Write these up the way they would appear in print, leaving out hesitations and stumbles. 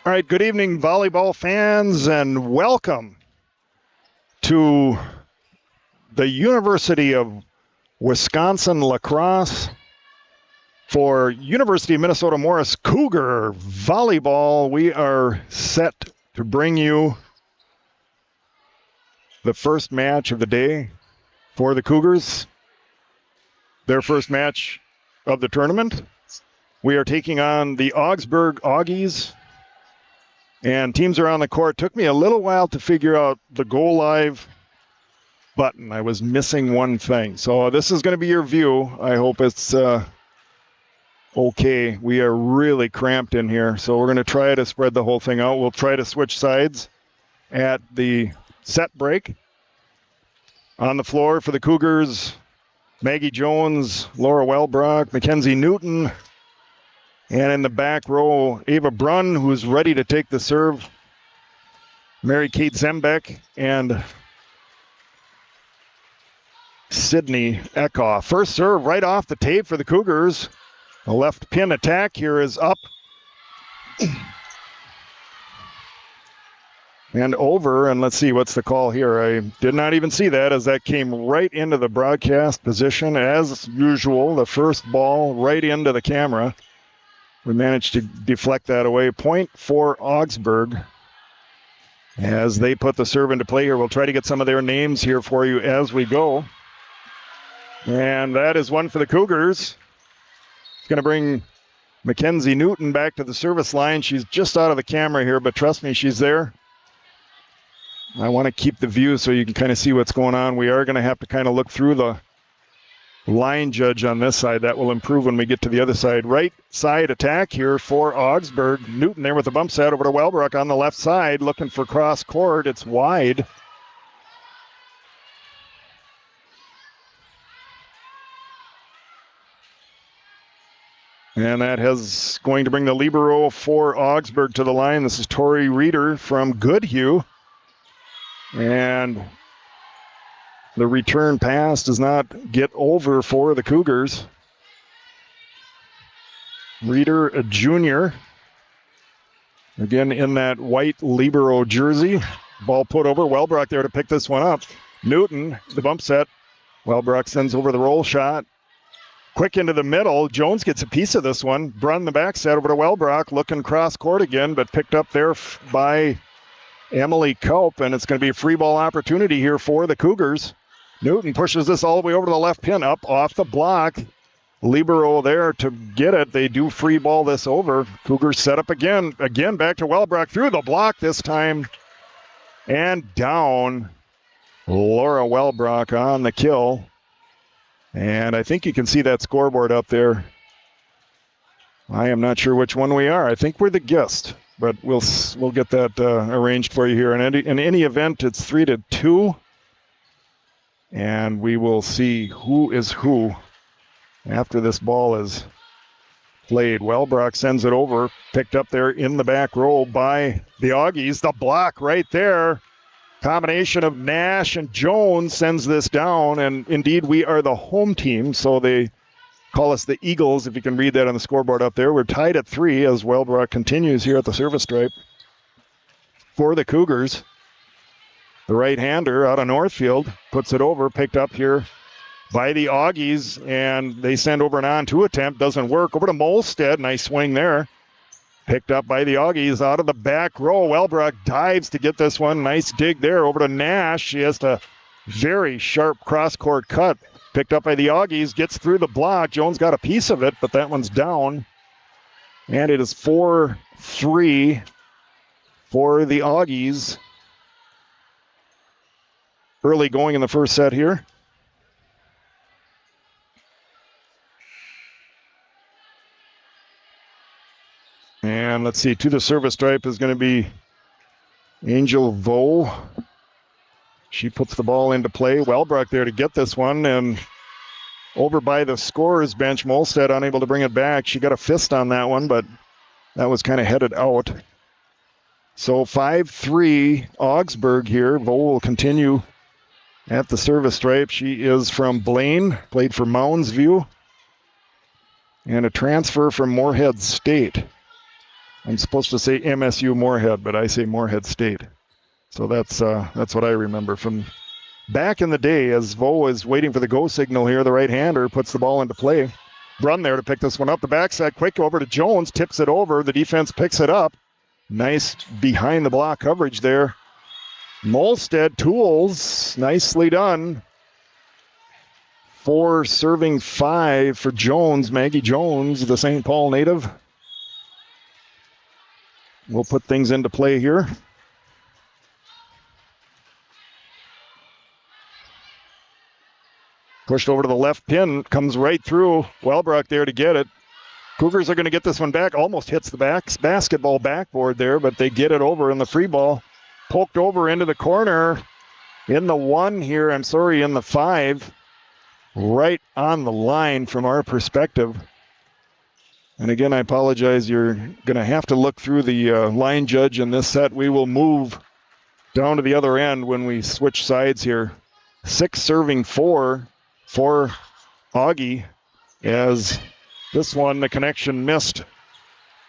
All right, good evening, volleyball fans, and welcome to the University of Wisconsin-La Crosse for University of Minnesota Morris Cougar Volleyball. We are set to bring you the first match of the day for the Cougars, their first match of the tournament. We are taking on the Augsburg Augies. And teams are on the court. Took me a little while to figure out the go live button. I was missing one thing. So this is going to be your view. I hope it's okay. We are really cramped in here. So we're going to try to spread the whole thing out. We'll try to switch sides at the set break. On the floor for the Cougars, Maggie Jones, Laura Welbrock, Mackenzie Newton. And in the back row, Ava Brunn, who's ready to take the serve. Mary Kate Zembeck and Sydney Eckhoff. First serve right off the tape for the Cougars. The left pin attack here is up and over. And let's see, what's the call here? I did not even see that as that came right into the broadcast position. As usual, the first ball right into the camera. We managed to deflect that away. Point for Augsburg as they put the serve into play here. We'll try to get some of their names here for you as we go. And that is one for the Cougars. It's going to bring Mackenzie Newton back to the service line. She's just out of the camera here, but trust me, she's there. I want to keep the view so you can kind of see what's going on. We are going to have to kind of look through the line judge on this side. That will improve when we get to the other side. Right side attack here for Augsburg. Newton there with the bump set over to Welbrock on the left side, looking for cross court. It's wide. And that is going to bring the libero for Augsburg to the line. This is Tori Reeder from Goodhue. And the return pass does not get over for the Cougars. Reeder, a junior. Again, in that white libero jersey. Ball put over. Welbrock there to pick this one up. Newton, the bump set. Welbrock sends over the roll shot. Quick into the middle. Jones gets a piece of this one. Brunn the back set over to Welbrock. Looking cross court again, but picked up there by Emily Kaup. And it's going to be a free ball opportunity here for the Cougars. Newton pushes this all the way over to the left pin, up off the block. Libero there to get it. They do free ball this over. Cougars set up again. Again, back to Welbrock through the block this time. And down. Laura Welbrock on the kill. And I think you can see that scoreboard up there. I am not sure which one we are. I think we're the guest, but we'll get that arranged for you here. In any event, it's 3-2. And we will see who is who after this ball is played. Welbrock sends it over, picked up there in the back row by the Augies. The block right there. Combination of Nash and Jones sends this down. And indeed, we are the home team, so they call us the Eagles, if you can read that on the scoreboard up there. We're tied at 3 as Welbrock continues here at the service stripe for the Cougars. The right-hander out of Northfield puts it over, picked up here by the Augies, and they send over an on-2 attempt. Doesn't work. Over to Molstead. Nice swing there. Picked up by the Augies out of the back row. Welbrock dives to get this one. Nice dig there. Over to Nash. She has a very sharp cross-court cut. Picked up by the Augies. Gets through the block. Jones got a piece of it, but that one's down. And it is 4-3 for the Augies. Early going in the first set here. And let's see, to the service stripe is going to be Angel Vo. She puts the ball into play. Welbrock there to get this one, and over by the scorer's bench, Molstead unable to bring it back. She got a fist on that one, but that was kind of headed out. So 5-3 Augsburg here. Vo will continue at the service stripe. She is from Blaine, played for Mounds View, and a transfer from Moorhead State. I'm supposed to say MSU Moorhead, but I say Moorhead State. So that's what I remember from back in the day. As Vo is waiting for the go signal here, the right-hander puts the ball into play. Run there to pick this one up. The backside quick over to Jones, tips it over. The defense picks it up. Nice behind the block coverage there. Molstead Tools, nicely done. 4 serving 5 for Jones. Maggie Jones, the St. Paul native. We'll put things into play here. Pushed over to the left pin, comes right through. Wellbrock there to get it. Cougars are going to get this one back. Almost hits the basketball backboard there, but they get it over in the free ball. Poked over into the corner. In the 1 here, in the 5. Right on the line from our perspective. And again, I apologize. You're going to have to look through the line judge in this set. We will move down to the other end when we switch sides here. 6 serving 4 for Augie, as this one, the connection missed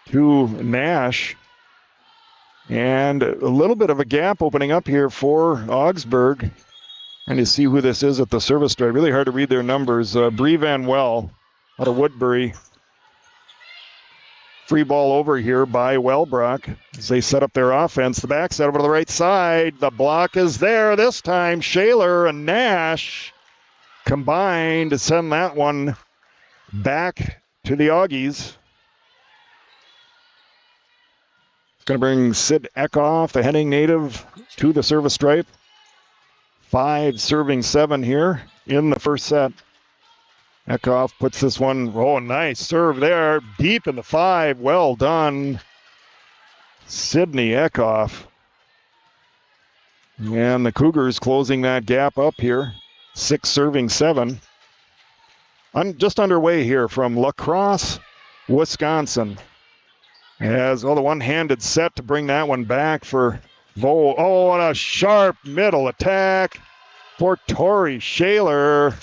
to Nash. And a little bit of a gap opening up here for Augsburg. And you see who this is at the service drive. Really hard to read their numbers. Bree Van Well out of Woodbury. Free ball over here by Wellbrock as they set up their offense. The backside over to the right side. The block is there this time. Shaler and Nash combined to send that one back to the Augies. It's going to bring Sid Eckhoff, the Henning native, to the service stripe. 5 serving 7 here in the first set. Eckhoff puts this one, nice serve there, deep in the 5. Well done, Sydney Eckhoff. And the Cougars closing that gap up here. 6 serving 7. Just underway here from La Crosse, Wisconsin. As the one-handed set to bring that one back for Vo. Oh, and a sharp middle attack for Tori Shaler.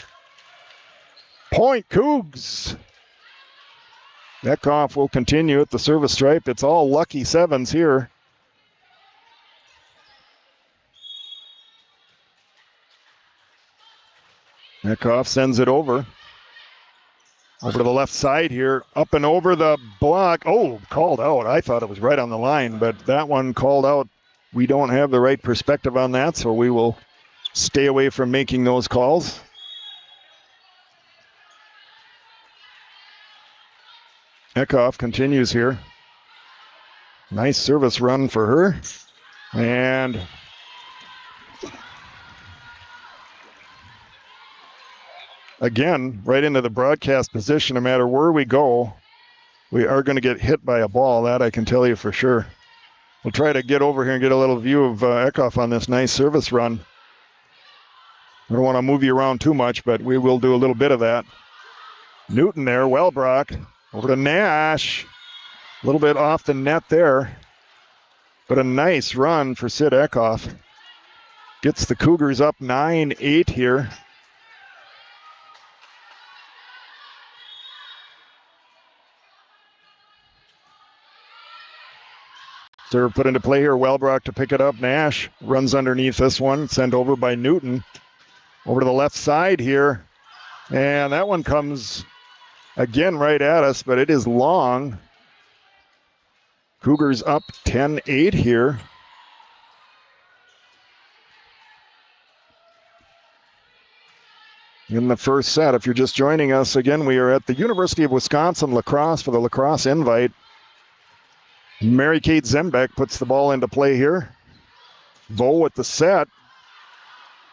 Point Cougs. Eckhoff will continue at the service stripe. It's all lucky 7s here. Eckhoff sends it over. Over to the left side here. Up and over the block. Oh, called out. I thought it was right on the line, but that one called out. We don't have the right perspective on that, so we will stay away from making those calls. Eckhoff continues here. Nice service run for her. And again, right into the broadcast position. No matter where we go, we are going to get hit by a ball. That I can tell you for sure. We'll try to get over here and get a little view of Eckhoff on this nice service run. I don't want to move you around too much, but we will do a little bit of that. Newton there, Wellbrock. Over to Nash. A little bit off the net there. But a nice run for Sid Eckhoff. Gets the Cougars up 9-8 here. Serve put into play here. Wellbrock to pick it up. Nash runs underneath this one. Sent over by Newton. Over to the left side here. And that one comes again right at us, but it is long. Cougars up 10-8 here. In the first set, if you're just joining us, again, we are at the University of Wisconsin La Crosse for the La Crosse Invite. Mary Kate Zembeck puts the ball into play here. Vo at the set.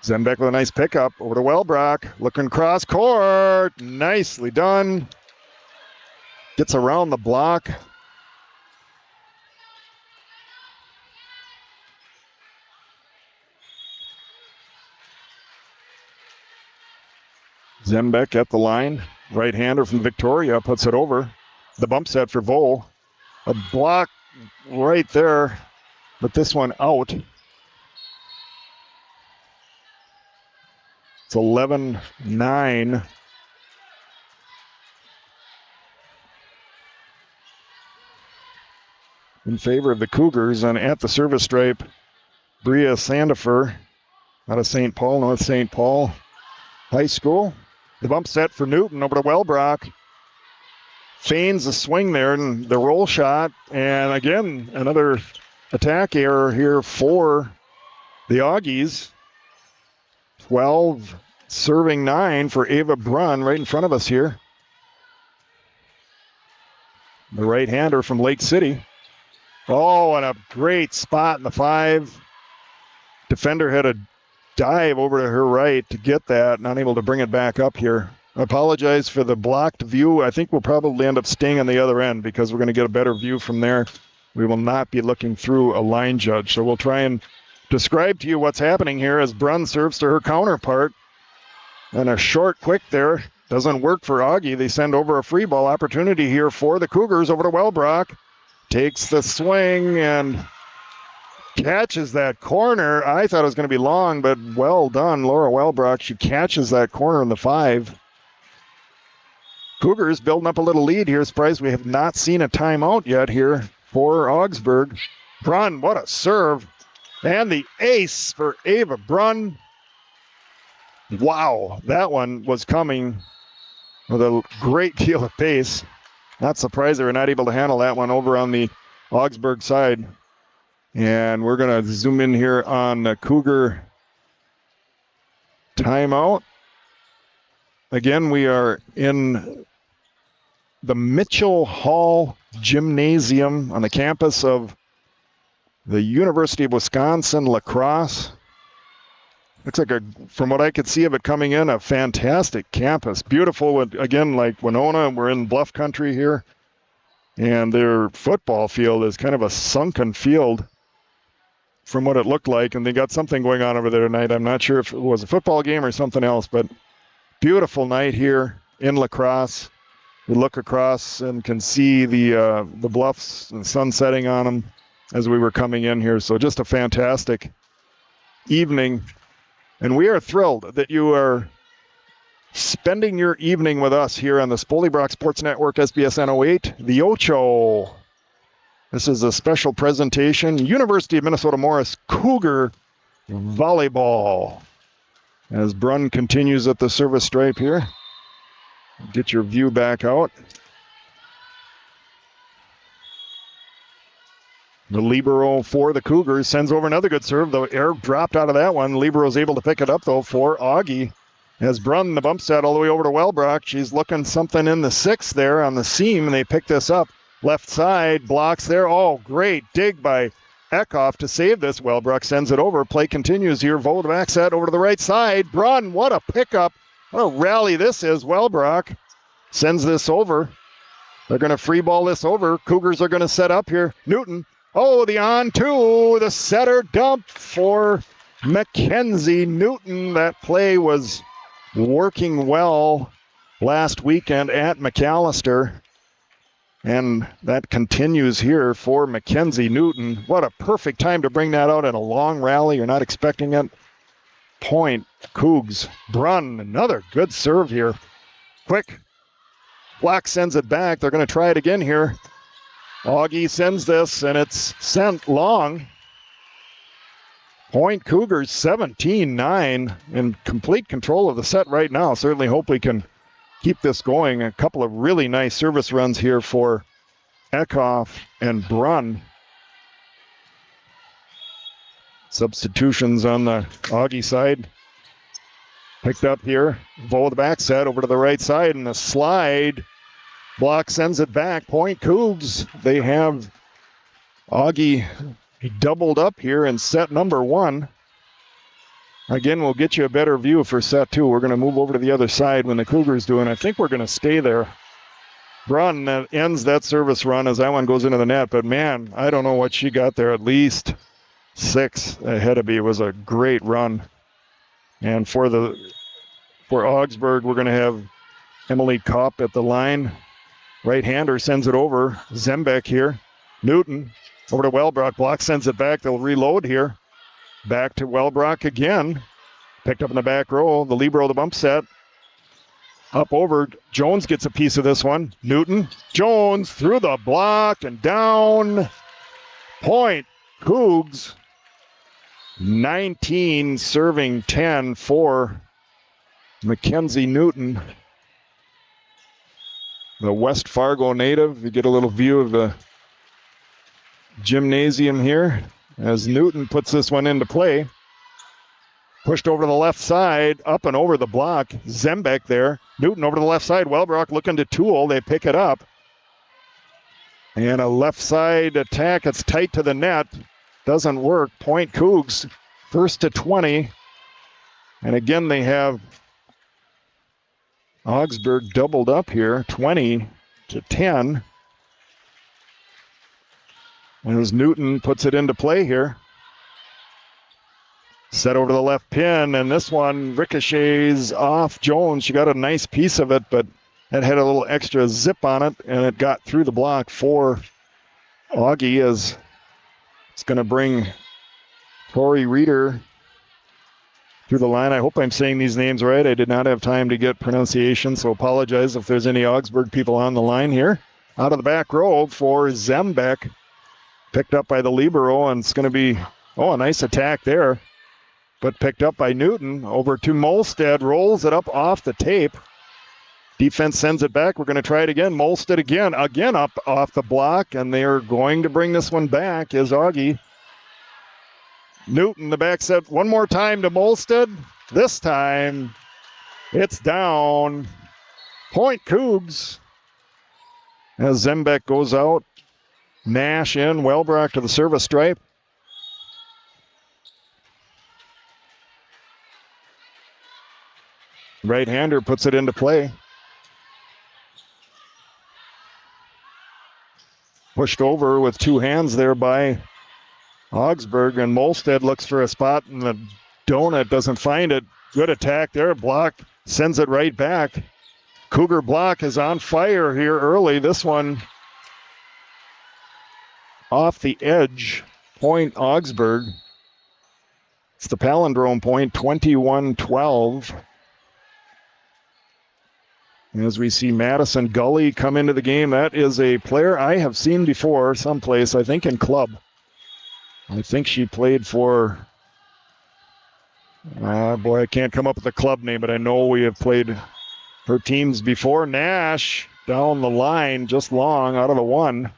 Zembeck with a nice pickup over to Wellbrock. Looking cross court. Nicely done. Gets around the block. Zembeck at the line. Right-hander from Victoria puts it over. The bump set for Vo. A block right there, but this one out. It's 11-9. in favor of the Cougars. And at the service stripe, Bria Sandifer out of St. Paul, North St. Paul High School. The bump set for Newton over to Wellbrock. Feigns the swing there and the roll shot. And again, another attack error here for the Augies. 12 serving 9 for Ava Brunn right in front of us here. The right-hander from Lake City. Oh, and a great spot in the 5. Defender had a dive over to her right to get that. Not able to bring it back up here. I apologize for the blocked view. I think we'll probably end up staying on the other end because we're going to get a better view from there. We will not be looking through a line judge. So we'll try and describe to you what's happening here as Brunn serves to her counterpart. And a short quick there. Doesn't work for Augie. They send over a free ball opportunity here for the Cougars over to Wellbrock. Takes the swing and catches that corner. I thought it was going to be long, but well done, Laura Wellbrock. She catches that corner in the 5. Cougars building up a little lead here. Surprised we have not seen a timeout yet here for Augsburg. Brunn, what a serve. And the ace for Ava Brunn. Wow, that one was coming with a great deal of pace. Not surprised they were not able to handle that one over on the Augsburg side. And we're going to zoom in here on the Cougar timeout. Again, we are in the Mitchell Hall Gymnasium on the campus of the University of Wisconsin La Crosse. Looks like, from what I could see of it coming in, a fantastic campus. Beautiful, again, like Winona. We're in bluff country here. And their football field is kind of a sunken field from what it looked like. And they got something going on over there tonight. I'm not sure if it was a football game or something else, but beautiful night here in La Crosse. We look across and can see the bluffs and sun setting on them as we were coming in here. So just a fantastic evening. And we are thrilled that you are spending your evening with us here on the Spoley-Brock Sports Network, SBSN 08, the Ocho. This is a special presentation, University of Minnesota Morris Cougar Volleyball. As Brunn continues at the service stripe here. Get your view back out. The libero for the Cougars sends over another good serve. The air dropped out of that one. Libero's able to pick it up, though, for Augie. As Brunn, the bump set all the way over to Wellbrock. She's looking something in the 6 there on the seam, and they pick this up. Left side, blocks there. Oh, great dig by Eckhoff to save this. Wellbrock sends it over. Play continues here. Voldback set over to the right side. Brunn, what a pickup. What a rally this is. Wellbrock sends this over. They're going to free ball this over. Cougars are going to set up here. Newton. Oh, the on-two. The setter dump for Mackenzie Newton. That play was working well last weekend at McAllister. And that continues here for Mackenzie Newton. What a perfect time to bring that out in a long rally. You're not expecting it. Point, Cougs. Brunn, another good serve here. Quick. Black sends it back. They're going to try it again here. Augie sends this, and it's sent long. Point Cougars 17-9 in complete control of the set right now. Certainly hope we can keep this going. A couple of really nice service runs here for Eckhoff and Brunn. Substitutions on the Augie side. Picked up here. Vo the back set over to the right side, and the slide. Block sends it back. Point Cougs. They have Augie doubled up here in set number 1. Again, we'll get you a better view for set 2. We're going to move over to the other side when the Cougars do, and I think we're going to stay there. Brunn ends that service run as that one goes into the net, but man, I don't know what she got there. At least 6 ahead of me. It was a great run. And for Augsburg, we're going to have Emily Kopp at the line. Right-hander sends it over. Zembeck here. Newton over to Wellbrock. Block sends it back. They'll reload here. Back to Wellbrock again. Picked up in the back row. The libero, the bump set. Up over. Jones gets a piece of this one. Newton. Jones through the block and down. Point Cougs. 19 serving 10 for Mackenzie Newton, the West Fargo native. You get a little view of the gymnasium here as Newton puts this one into play. Pushed over to the left side, up and over the block. Zembeck there. Newton over to the left side. Wellbrock looking to tool. They pick it up. And a left side attack. It's tight to the net. Doesn't work. Point Cougs, first to 20. And again, they have Augsburg doubled up here, 20 to 10. And as Newton puts it into play here. Set over to the left pin, and this one ricochets off Jones. She got a nice piece of it, but it had a little extra zip on it, and it got through the block for Augie as it's going to bring Tori Reeder through the line. I hope I'm saying these names right. I did not have time to get pronunciation, so apologize if there's any Augsburg people on the line here. Out of the back row for Zembeck. Picked up by the libero, and it's going to be, a nice attack there. But picked up by Newton. Over to Molstead. Rolls it up off the tape. Defense sends it back. We're going to try it again. Molstead again up off the block. And they're going to bring this one back is Augie. Newton, the back set one more time to Molstead. This time it's down. Point Cougs. As Zembeck goes out. Nash in. Wellbrock to the service stripe. Right-hander puts it into play. Pushed over with two hands there by Augsburg, and Molstead looks for a spot, and the donut doesn't find it. Good attack there. Block sends it right back. Cougar block is on fire here early. This one off the edge. Point Augsburg. It's the palindrome point, 21-12. As we see Madison Gully come into the game. That is a player I have seen before someplace, I think in club. I think she played for, I can't come up with the club name, but I know we have played her teams before. Nash down the line, just long out of the one.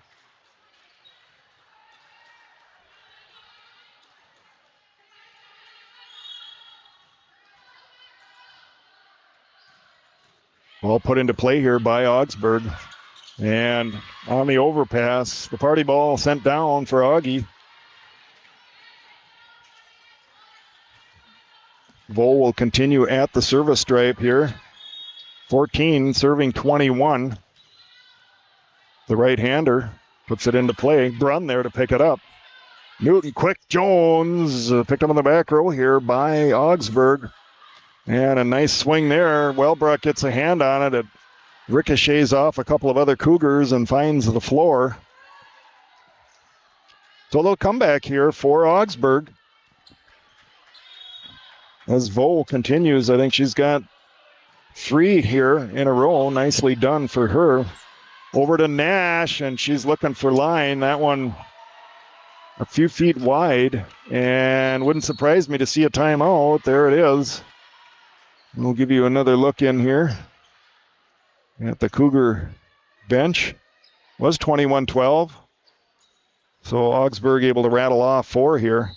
Ball put into play here by Augsburg. And on the overpass, the party ball sent down for Augie. Vole will continue at the service stripe here. 14 serving 21. The right-hander puts it into play. Brunn there to pick it up. Newton quick. Jones picked up on the back row here by Augsburg. And a nice swing there. Wellbrock gets a hand on it. It ricochets off a couple of other Cougars and finds the floor. So they'll come back here for Augsburg. As Vole continues, I think she's got 3 here in a row. Nicely done for her. Over to Nash, and she's looking for line. That one a few feet wide, and wouldn't surprise me to see a timeout. There it is. We'll give you another look in here at the Cougar bench. Was 21-12. So Augsburg able to rattle off 4 here.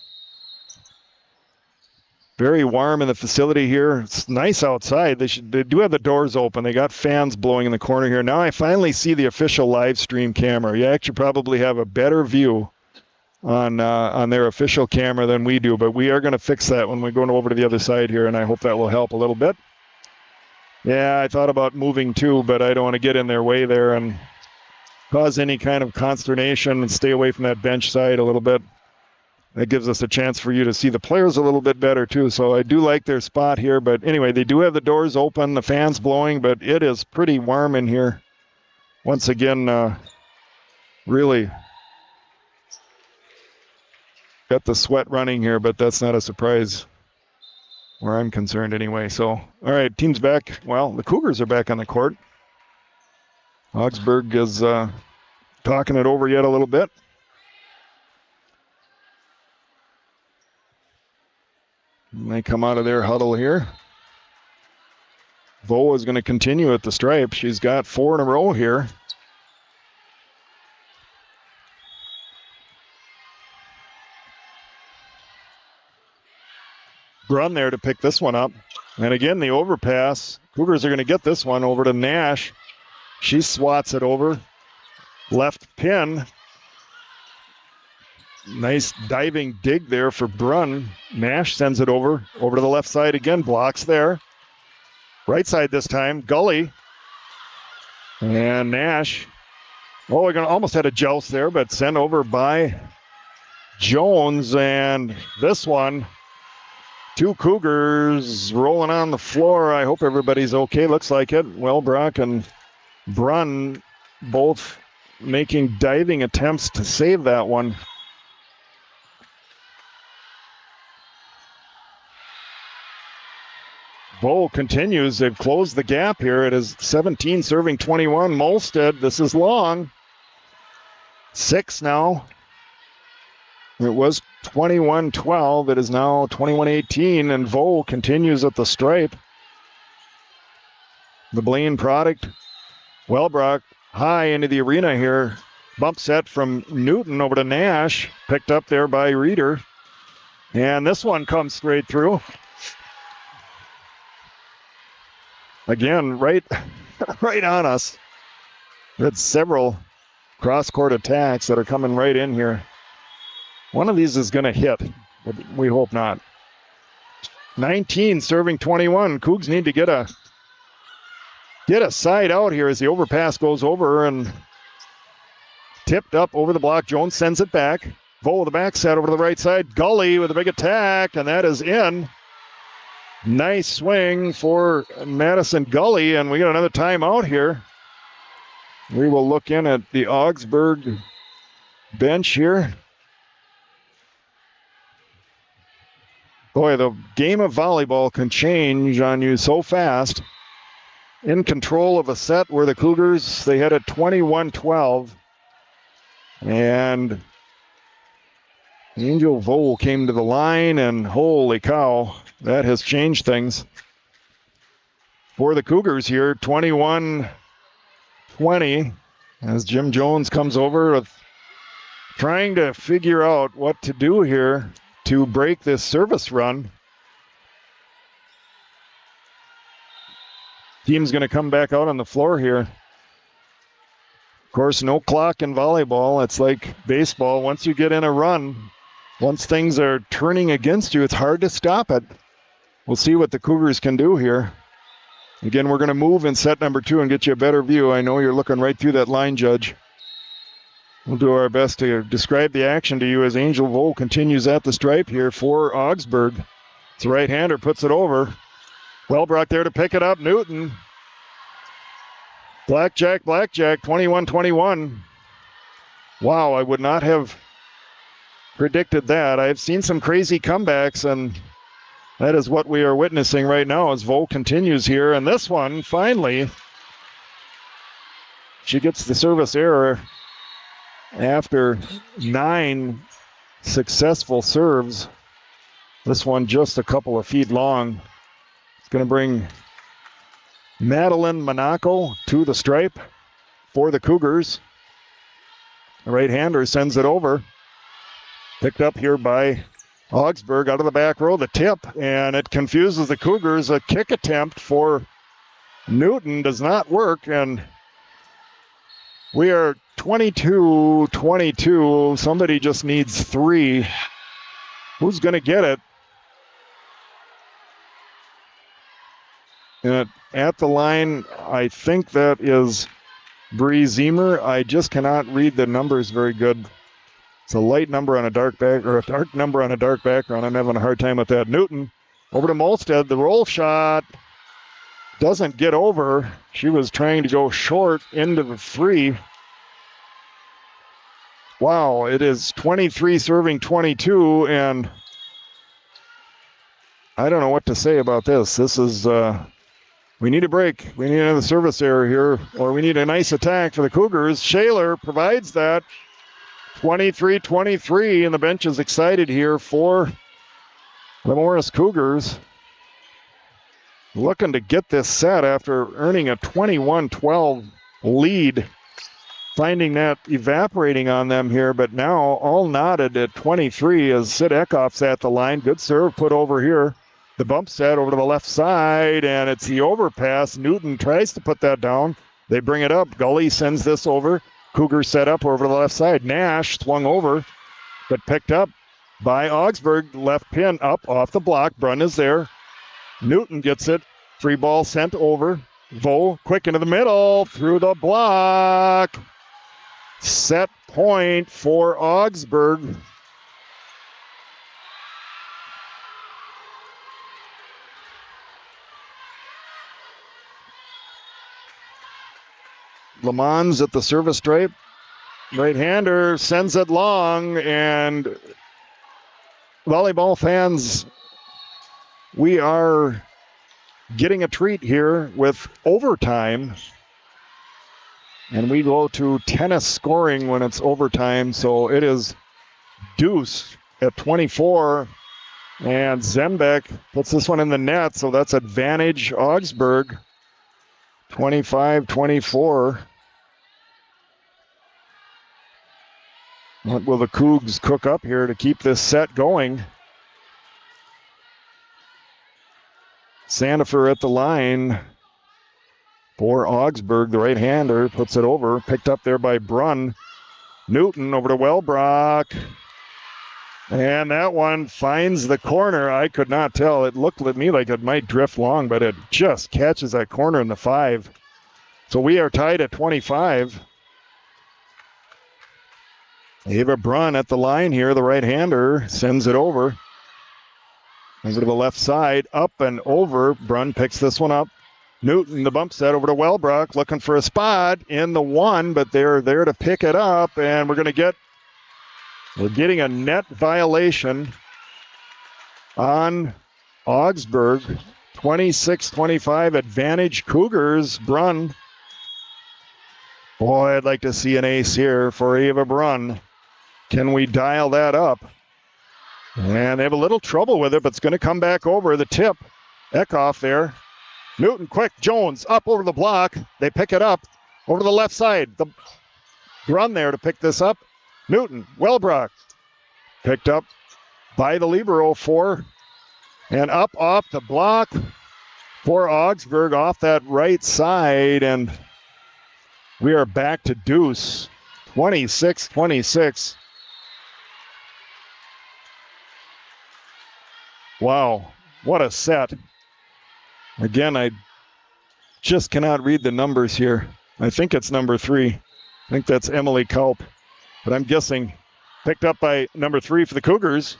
Very warm in the facility here. It's nice outside. They do have the doors open. They got fans blowing in the corner here. Now I finally see the official live stream camera. You actually probably have a better view on their official camera than we do, but we are going to fix that when we're going over to the other side here, and I hope that will help a little bit. Yeah, I thought about moving too, but I don't want to get in their way there and cause any kind of consternation and stay away from that bench side a little bit. That gives us a chance for you to see the players a little bit better too, so I do like their spot here, but anyway, they do have the doors open, the fans blowing, but it is pretty warm in here. Once again, really got the sweat running here, but that's not a surprise where I'm concerned anyway. So, all right, team's back. Well, the Cougars are back on the court. Augsburg is talking it over yet a little bit. And they come out of their huddle here. Vo is going to continue at the stripe. She's got 4 in a row here. Brunn there to pick this one up. And again, the overpass. Cougars are going to get this one over to Nash. She swats it over. Left pin. Nice diving dig there for Brunn. Nash sends it over to the left side again. Blocks there. Right side this time. Gully. And Nash. Oh, we're going to almost had a joust there, but sent over by Jones. And this one, 2 Cougars rolling on the floor. I hope everybody's okay. Looks like it. Wellbrock and Brunn both making diving attempts to save that one. Vo continues. They've closed the gap here. It is 17 serving 21. Molstead, this is long. 6 now. It was 21-12. It is now 21-18, and Vo continues at the stripe. The Blaine product. Wellbrock high into the arena here. Bump set from Newton over to Nash. Picked up there by Reeder. And this one comes straight through. Again, right on us. That's several cross-court attacks that are coming right in here. One of these is going to hit, but we hope not. 19 serving 21. Cougs need to get a side out here as the overpass goes over and tipped up over the block. Jones sends it back. Vo with the back set over to the right side. Gully with a big attack, and that is in. Nice swing for Madison Gully, and we got another timeout here. We will look in at the Augsburg bench here. Boy, the game of volleyball can change on you so fast. In control of a set where the Cougars, they had it 21-12. And Angel Vole came to the line, and holy cow, that has changed things for the Cougars here. 21-20 as Jim Jones comes over with trying to figure out what to do here to break this service run. Team's going to come back out on the floor here. Of course, no clock in volleyball. It's like baseball. Once you get in a run, once things are turning against you, it's hard to stop it. We'll see what the Cougars can do here. Again, we're going to move in set number 2 and get you a better view. I know you're looking right through that line, Judge. We'll do our best to describe the action to you as Angel Vole continues at the stripe here for Augsburg. It's a right-hander, puts it over. Wellbrock there to pick it up. Newton. Blackjack, 21-21. Wow, I would not have predicted that. I've seen some crazy comebacks, and that is what we are witnessing right now as Vo continues here. And this one, finally, she gets the service error after 9 successful serves. This one just a couple of feet long. It's going to bring Madeline Monaco to the stripe for the Cougars. The right-hander sends it over. Picked up here by Augsburg out of the back row. The tip, and it confuses the Cougars. A kick attempt for Newton does not work, and we are 22-22. Somebody just needs 3. Who's going to get it? And at the line, I think that is Bree Zemer. I just cannot read the numbers very good. It's a light number on a dark back, or a dark number on a dark background. I'm having a hard time with that. Newton over to Molstead. The roll shot doesn't get over. She was trying to go short into the 3. Wow, it is 23 serving 22, and I don't know what to say about this. This is, we need a break. We need another service error here, or we need a nice attack for the Cougars. Shaler provides that. 23-23, and the bench is excited here for The Morris Cougars looking to get this set after earning a 21-12 lead. Finding that evaporating on them here, but now all knotted at 23 as Sid Eckhoff's at the line. Good serve put over here. The bump set over to the left side, and it's the overpass. Newton tries to put that down. They bring it up. Gully sends this over. Cougars set up over to the left side. Nash swung over, but picked up by Augsburg. Left pin up off the block. Brunn is there. Newton gets it. Free ball sent over. Vo quick into the middle. Through the block. Set point for Augsburg. Lamons at the service stripe. Right-hander sends it long, and volleyball fans, we are getting a treat here with overtime. And we go to tennis scoring when it's overtime, so it is deuce at 24. And Zembeck puts this one in the net, so that's advantage Augsburg. 25-24. What will the Cougs cook up here to keep this set going? Sandifer at the line for Augsburg. The right-hander puts it over. Picked up there by Brunn. Newton over to Wellbrock. And that one finds the corner. I could not tell. It looked at me like it might drift long, but it just catches that corner in the 5. So we are tied at 25. Ava Brunn at the line here. The right-hander sends it over. Over to the left side. Up and over. Brunn picks this one up. Newton, the bump set over to Wellbrock. Looking for a spot in the 1, but they're there to pick it up. And we're getting a net violation on Augsburg. 26-25 advantage Cougars. Brunn. Boy, I'd like to see an ace here for Ava Brunn. Can we dial that up? And they have a little trouble with it, but it's going to come back over. The tip. Eckhoff there. Newton quick. Jones up over the block. They pick it up over to the left side. The Brunn there to pick this up. Newton. Wellbrock. Picked up by the libero and up off the block for Augsburg off that right side. And we are back to deuce. 26-26. Wow, what a set. Again, I just cannot read the numbers here. I think it's number 3. I think that's Emily Kaup. But I'm guessing picked up by number 3 for the Cougars.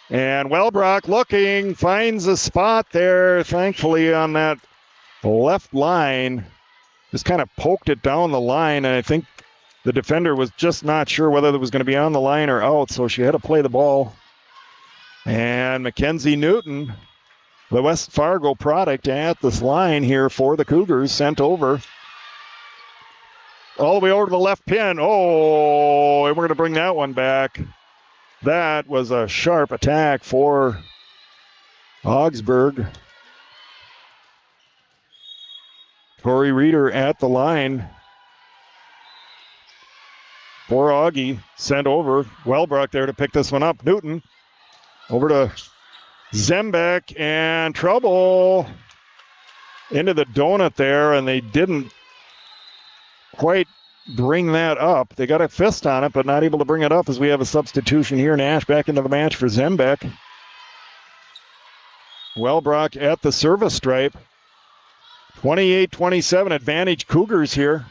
And Wellbrock looking, finds a spot there, thankfully, on that left line. Just kind of poked it down the line, and I think the defender was just not sure whether it was going to be on the line or out, so she had to play the ball. And Mackenzie Newton, the West Fargo product, at this line here for the Cougars, sent over. All the way over to the left pin. Oh, and we're going to bring that one back. That was a sharp attack for Augsburg. Tori Reeder at the line for Augie. Sent over. Wellbrock there to pick this one up. Newton over to Zembeck, and trouble into the donut there, and they didn't quite bring that up. They got a fist on it, but not able to bring it up as we have a substitution here. Nash back into the match for Zembeck. Wellbrock at the service stripe. 28-27 advantage Cougars here.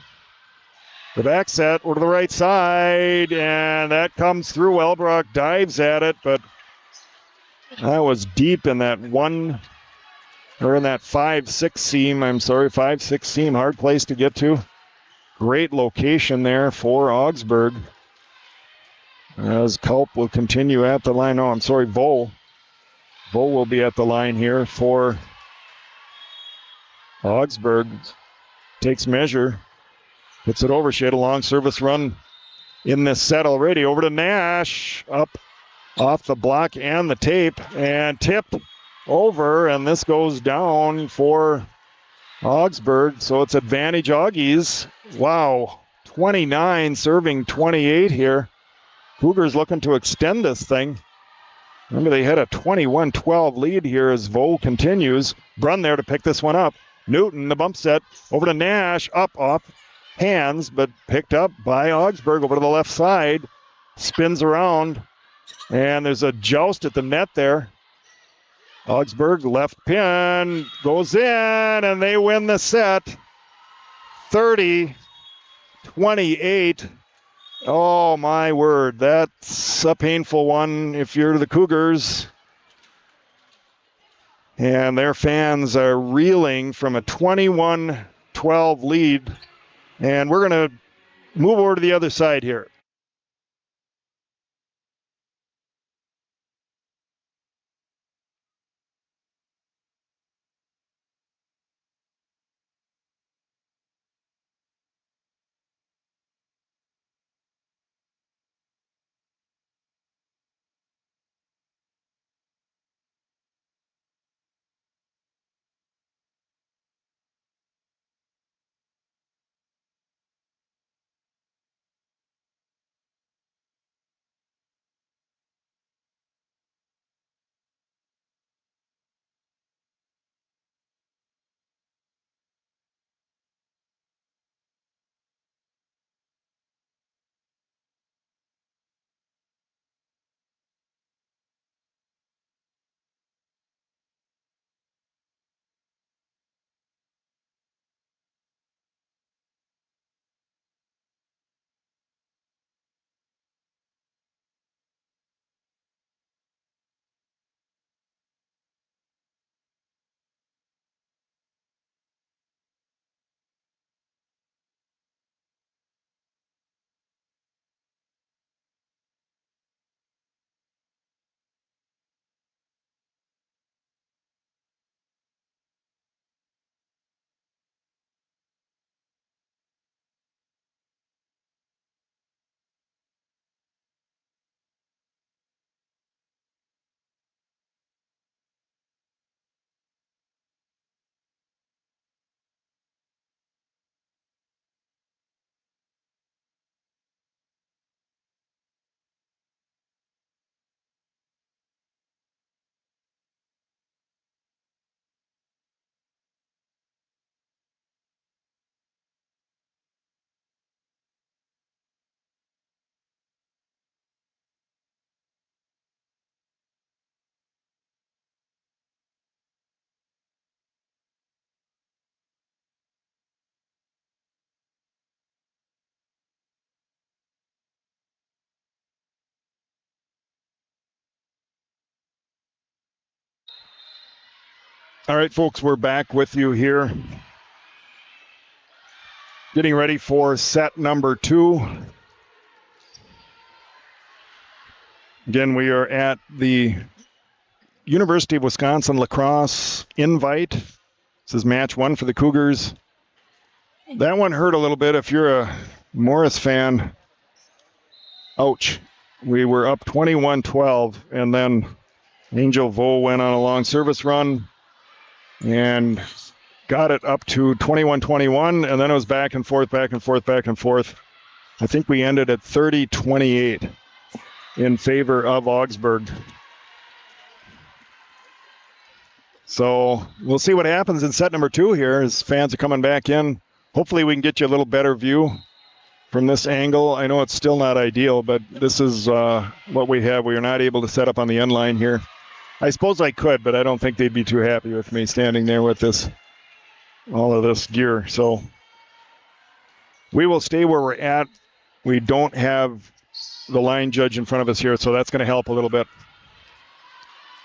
The back set over to the right side, and that comes through. Wellbrock dives at it, but that was deep in that 5-6 seam. 5-6 seam. Hard place to get to. Great location there for Augsburg. As Culp will continue at the line. Vo. Vo will be at the line here for Augsburg. Takes measure. Puts it over. She had a long service run in this set already. Over to Nash. Up off the block and the tape and tipped over, and this goes down for Augsburg, so it's advantage Augies. Wow, 29 serving 28 here. Cougars looking to extend this thing. Remember, they had a 21-12 lead here as Vaux continues. Brunn there to pick this one up. Newton, the bump set, over to Nash, up off hands, but picked up by Augsburg over to the left side. Spins around, and there's a joust at the net there. Augsburg left pin goes in, and they win the set 30-28. Oh, my word. That's a painful one if you're the Cougars. And their fans are reeling from a 21-12 lead. And we're going to move over to the other side here. All right, folks, we're back with you here. Getting ready for set number 2. Again, we are at the University of Wisconsin Lacrosse Invite. This is match 1 for the Cougars. That one hurt a little bit if you're a Morris fan. Ouch. We were up 21-12, and then Angel Vaux went on a long service run and got it up to 21-21, and then it was back and forth, back and forth, back and forth. I think we ended at 30-28 in favor of Augsburg. So we'll see what happens in set number 2 here as fans are coming back in. Hopefully we can get you a little better view from this angle. I know it's still not ideal, but this is what we have. We are not able to set up on the end line here. I suppose I could, but I don't think they'd be too happy with me standing there with all of this gear. So we will stay where we're at. We don't have the line judge in front of us here, so that's going to help a little bit.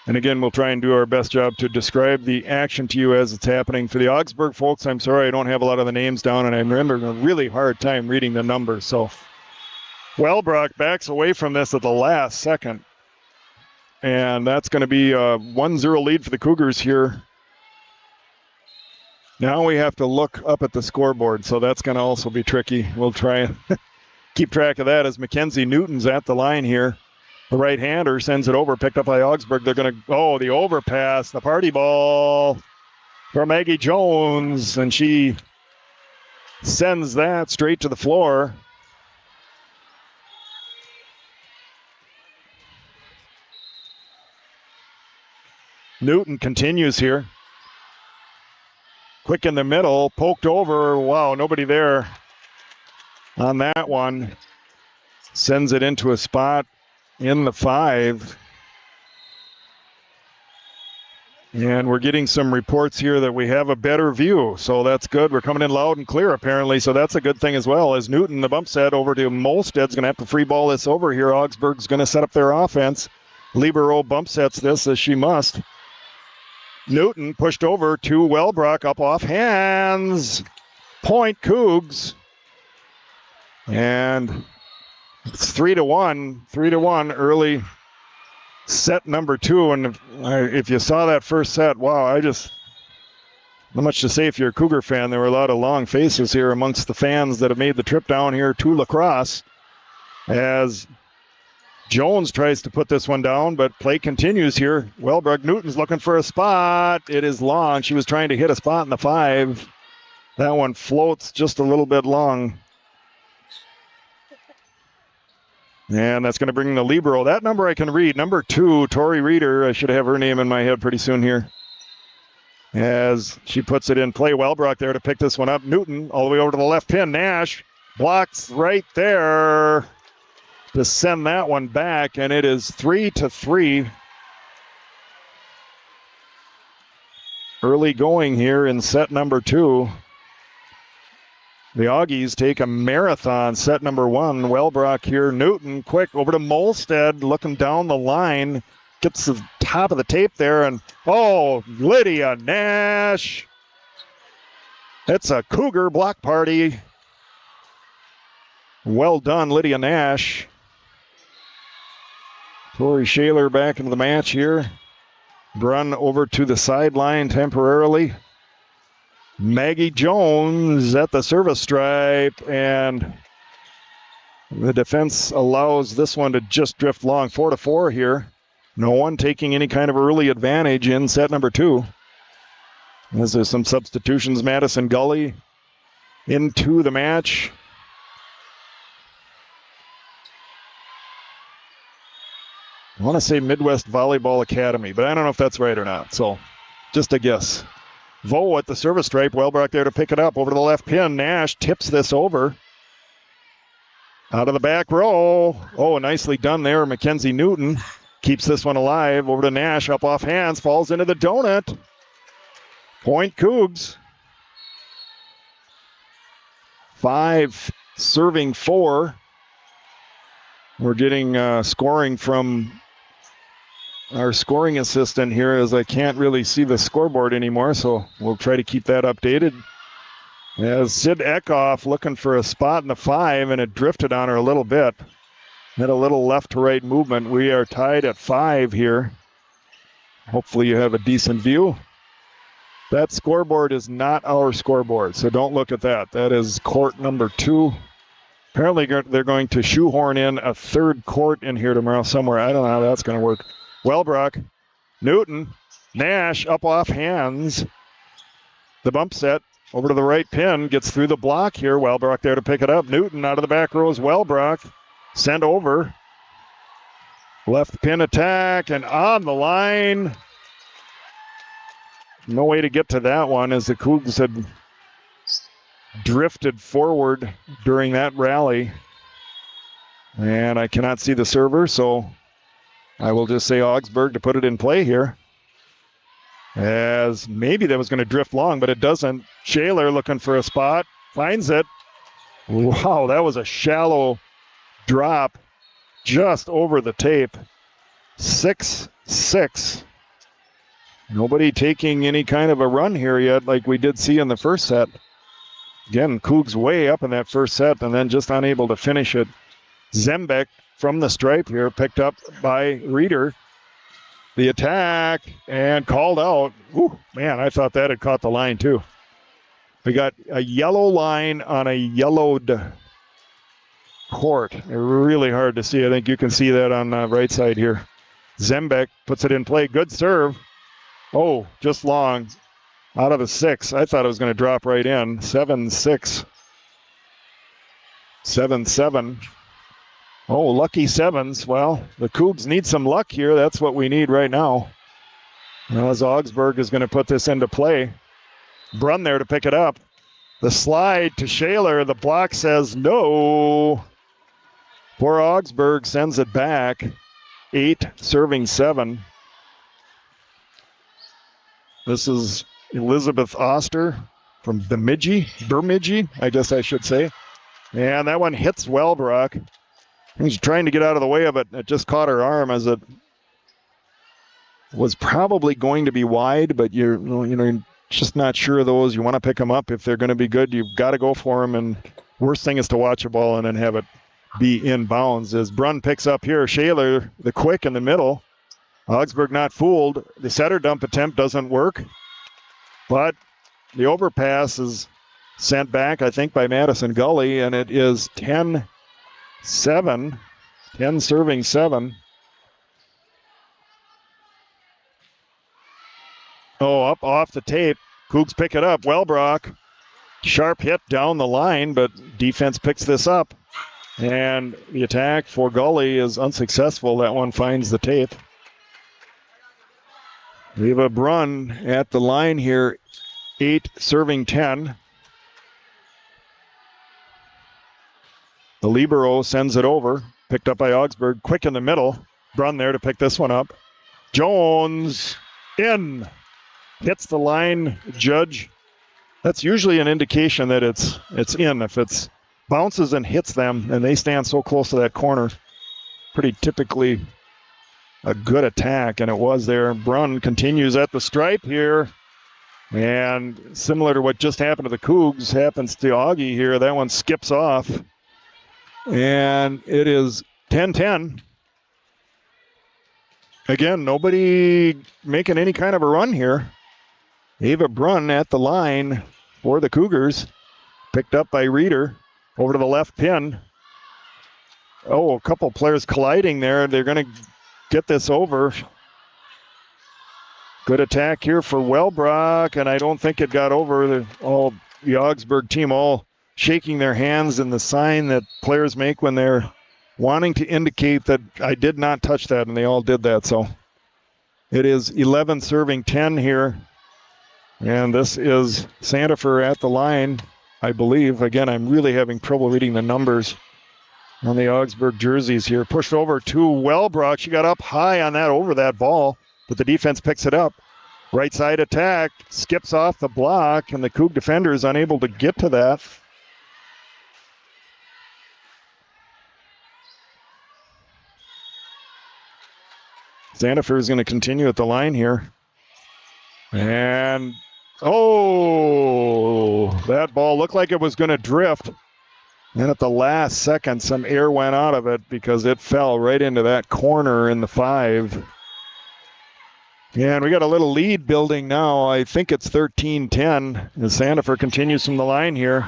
And again, we'll try and do our best job to describe the action to you as it's happening. For the Augsburg folks, I'm sorry I don't have a lot of the names down, and I'm having a really hard time reading the numbers. So Wellbrock backs away from this at the last second. And that's going to be a 1-0 lead for the Cougars here. Now we have to look up at the scoreboard, so that's going to also be tricky. We'll try and keep track of that as Mackenzie Newton's at the line here. The right-hander sends it over, picked up by Augsburg. They're going to, the overpass, the party ball for Maggie Jones, and she sends that straight to the floor. Newton continues here. Quick in the middle, poked over. Wow, nobody there on that one. Sends it into a spot in the 5. And we're getting some reports here that we have a better view, so that's good. We're coming in loud and clear, apparently, so that's a good thing as well. As Newton, the bump set over to Molsted's going to have to free ball this over here. Augsburg's going to set up their offense. Libero bump sets this as she must. Newton pushed over to Wellbrock, up off hands. Point Cougs. And it's 3-1. 3-1 early set number 2. And if you saw that first set, wow, not much to say if you're a Cougar fan. There were a lot of long faces here amongst the fans that have made the trip down here to La Crosse as Jones tries to put this one down, but play continues here. Wellbrook Newton's looking for a spot. It is long. She was trying to hit a spot in the 5. That one floats just a little bit long. And that's going to bring the libero. That number I can read. Number 2, Tori Reeder. I should have her name in my head pretty soon here. As she puts it in play. Wellbrook there to pick this one up. Newton all the way over to the left pin. Nash blocks right there to send that one back, and it is 3-3. Early going here in set number 2. The Augies take a marathon. Set number 1. Wellbrock here. Newton quick over to Molsted, looking down the line. Gets the top of the tape there, and Lydia Nash. It's a Cougar block party. Well done, Lydia Nash. Tori Shaler back into the match here. Brunn over to the sideline temporarily. Maggie Jones at the service stripe, and the defense allows this one to just drift long. 4-4 here. No one taking any kind of early advantage in set number 2. As there's some substitutions, Madison Gully into the match. I want to say Midwest Volleyball Academy, but I don't know if that's right or not, so just a guess. Vo at the service stripe. Wellbrock there to pick it up over to the left pin. Nash tips this over. Out of the back row. Nicely done there. Mackenzie Newton keeps this one alive. Over to Nash, up off hands, falls into the donut. Point Cougs. 5 serving 4. We're getting scoring from our scoring assistant here, as I can't really see the scoreboard anymore, so we'll try to keep that updated. As Sid Eckhoff looking for a spot in the 5, and it drifted on her a little bit. Had a little left to right movement. We are tied at 5 here. Hopefully you have a decent view. That scoreboard is not our scoreboard, so don't look at that. That is court number 2. Apparently they're going to shoehorn in a 3rd court in here tomorrow somewhere. I don't know how that's going to work. Wellbrock, Newton, Nash up off hands. The bump set over to the right pin, gets through the block here. Wellbrock there to pick it up. Newton out of the back row is Wellbrock. Sent over. Left pin attack, and on the line. No way to get to that one, as the Cougs had drifted forward during that rally. And I cannot see the server, so I will just say Augsburg to put it in play here. As maybe that was going to drift long, but it doesn't. Shaler looking for a spot. Finds it. Wow, that was a shallow drop just over the tape. 6-6. Nobody taking any kind of a run here yet like we did see in the first set. Again, Cougs way up in that first set and then just unable to finish it. Zembeck from the stripe here, picked up by Reeder. The attack and called out. Ooh, man, I thought that had caught the line too. We got a yellow line on a yellowed court. Really hard to see. I think you can see that on the right side here. Zembeck puts it in play. Good serve. Oh, just long. Out of the 6. I thought it was going to drop right in. 7-6. 7-7. Oh, lucky 7s. Well, the Cougs need some luck here. That's what we need right now. Well, as Augsburg is going to put this into play. Brunn there to pick it up. The slide to Shaler. The block says no. Poor Augsburg sends it back. 8 serving 7. This is Elizabeth Oster from Bemidji, I guess I should say. And that one hits Wellbrock. He's trying to get out of the way of it. It just caught her arm as it was probably going to be wide, but you're just not sure of those. You want to pick them up if they're going to be good. You've got to go for them. And worst thing is to watch a ball and then have it be in bounds. As Brunn picks up here, Shaler, the quick in the middle. Augsburg not fooled. The setter dump attempt doesn't work, but the overpass is sent back, I think, by Madison Gully, and it is 10-7. 10 serving 7. Oh, up off the tape. Cougs pick it up. Wellbrock, sharp hit down the line, but defense picks this up. And the attack for Gully is unsuccessful. That one finds the tape. Eva Brunn at the line here, 8 serving 10. The libero sends it over, picked up by Augsburg, quick in the middle. Brunn there to pick this one up. Jones in, hits the line judge. That's usually an indication that it's in. If it's bounces and hits them and they stand so close to that corner, pretty typically a good attack, and it was there. Brunn continues at the stripe here, and similar to what just happened to the Cougs, happens to Augie here. That one skips off, and it is 10-10. Again, nobody making any kind of a run here. Ava Brunn at the line for the Cougars, picked up by Reeder, over to the left pin. Oh, a couple players colliding there. They're going to get this over. Good attack here for Wellbrock, and I don't think it got over. The Augsburg team all shaking their hands in the sign that players make when they're wanting to indicate that I did not touch that, and they all did that. So it is 11 serving 10 here, and this is Sandifer at the line, I believe. Again, I'm really having trouble reading the numbers on the Augsburg jerseys here. Pushed over to Wellbrock. She got up high on that, over that ball, but the defense picks it up. Right side attack, skips off the block, and the Coug defender is unable to get to that. Sandifer is going to continue at the line here. And, that ball looked like it was going to drift. And at the last second, some air went out of it because it fell right into that corner in the 5. And we got a little lead building now. I think it's 13-10 as Sandifer continues from the line here.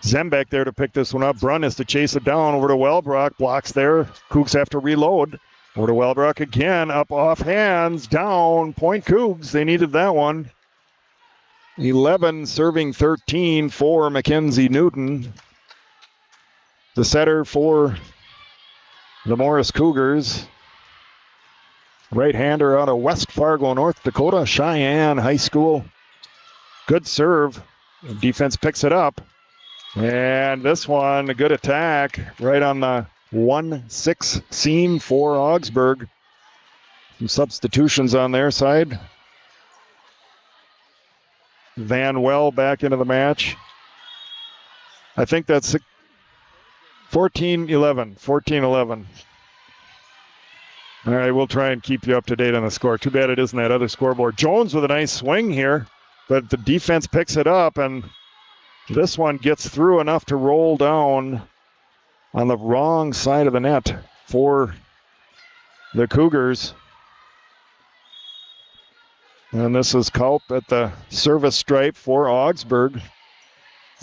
Zembeck there to pick this one up. Brunn is to chase it down over to Wellbrock. Blocks there. Cougs have to reload. Over to Wellbrock again. Up off hands. Down. Point Cougs. They needed that one. 11 serving 13 for Mackenzie Newton. The setter for the Morris Cougars. Right-hander out of West Fargo, North Dakota, Cheyenne High School. Good serve. Defense picks it up. And this one, a good attack right on the 1-6 seam for Augsburg. Some substitutions on their side. Van Well back into the match. I think that's 14-11. 14-11. All right, we'll try and keep you up to date on the score. Too bad it isn't that other scoreboard. Jones with a nice swing here, but the defense picks it up, and this one gets through enough to roll down on the wrong side of the net for the Cougars. And this is Kaup at the service stripe for Augsburg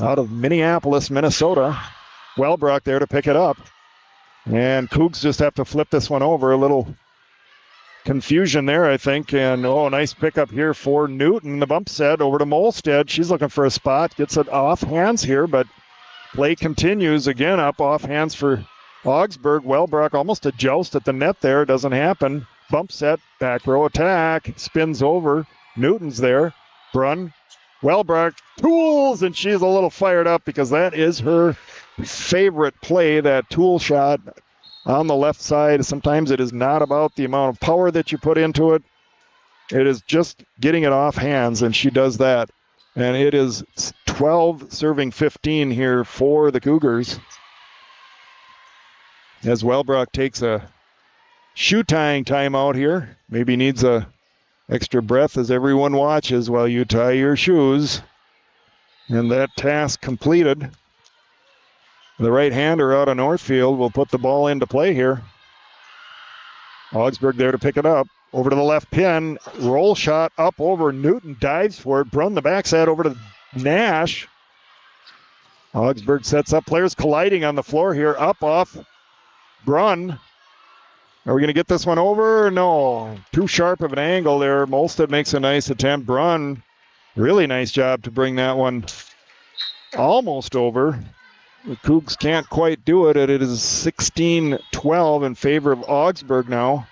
out of Minneapolis, Minnesota. Wellbrock there to pick it up. And Cougs just have to flip this one over. A little confusion there, I think. And, nice pickup here for Newton. The bump set over to Molstead. She's looking for a spot. Gets it off hands here, but play continues. Again, up off hands for Augsburg. Wellbrock almost a joust at the net there. Doesn't happen. Bump set, back row attack. Spins over. Newton's there. Brunn. Wellbrock tools, and she's a little fired up because that is her favorite play, that tool shot on the left side. Sometimes it is not about the amount of power that you put into it. It is just getting it off hands, and she does that. And it is 12 serving 15 here for the Cougars. As Wellbrock takes a shoe tying timeout here. Maybe needs a extra breath as everyone watches while you tie your shoes. And that task completed. The right-hander out of Northfield will put the ball into play here. Augsburg there to pick it up. Over to the left pin. Roll shot up over. Newton dives for it. Brunn the backside over to Nash. Augsburg sets up. Players colliding on the floor here. Up off Brunn. Are we going to get this one over? No. Too sharp of an angle there. Molstead makes a nice attempt. Brunn, really nice job to bring that one almost over. The Cougs can't quite do it. It is 16-12 in favor of Augsburg now.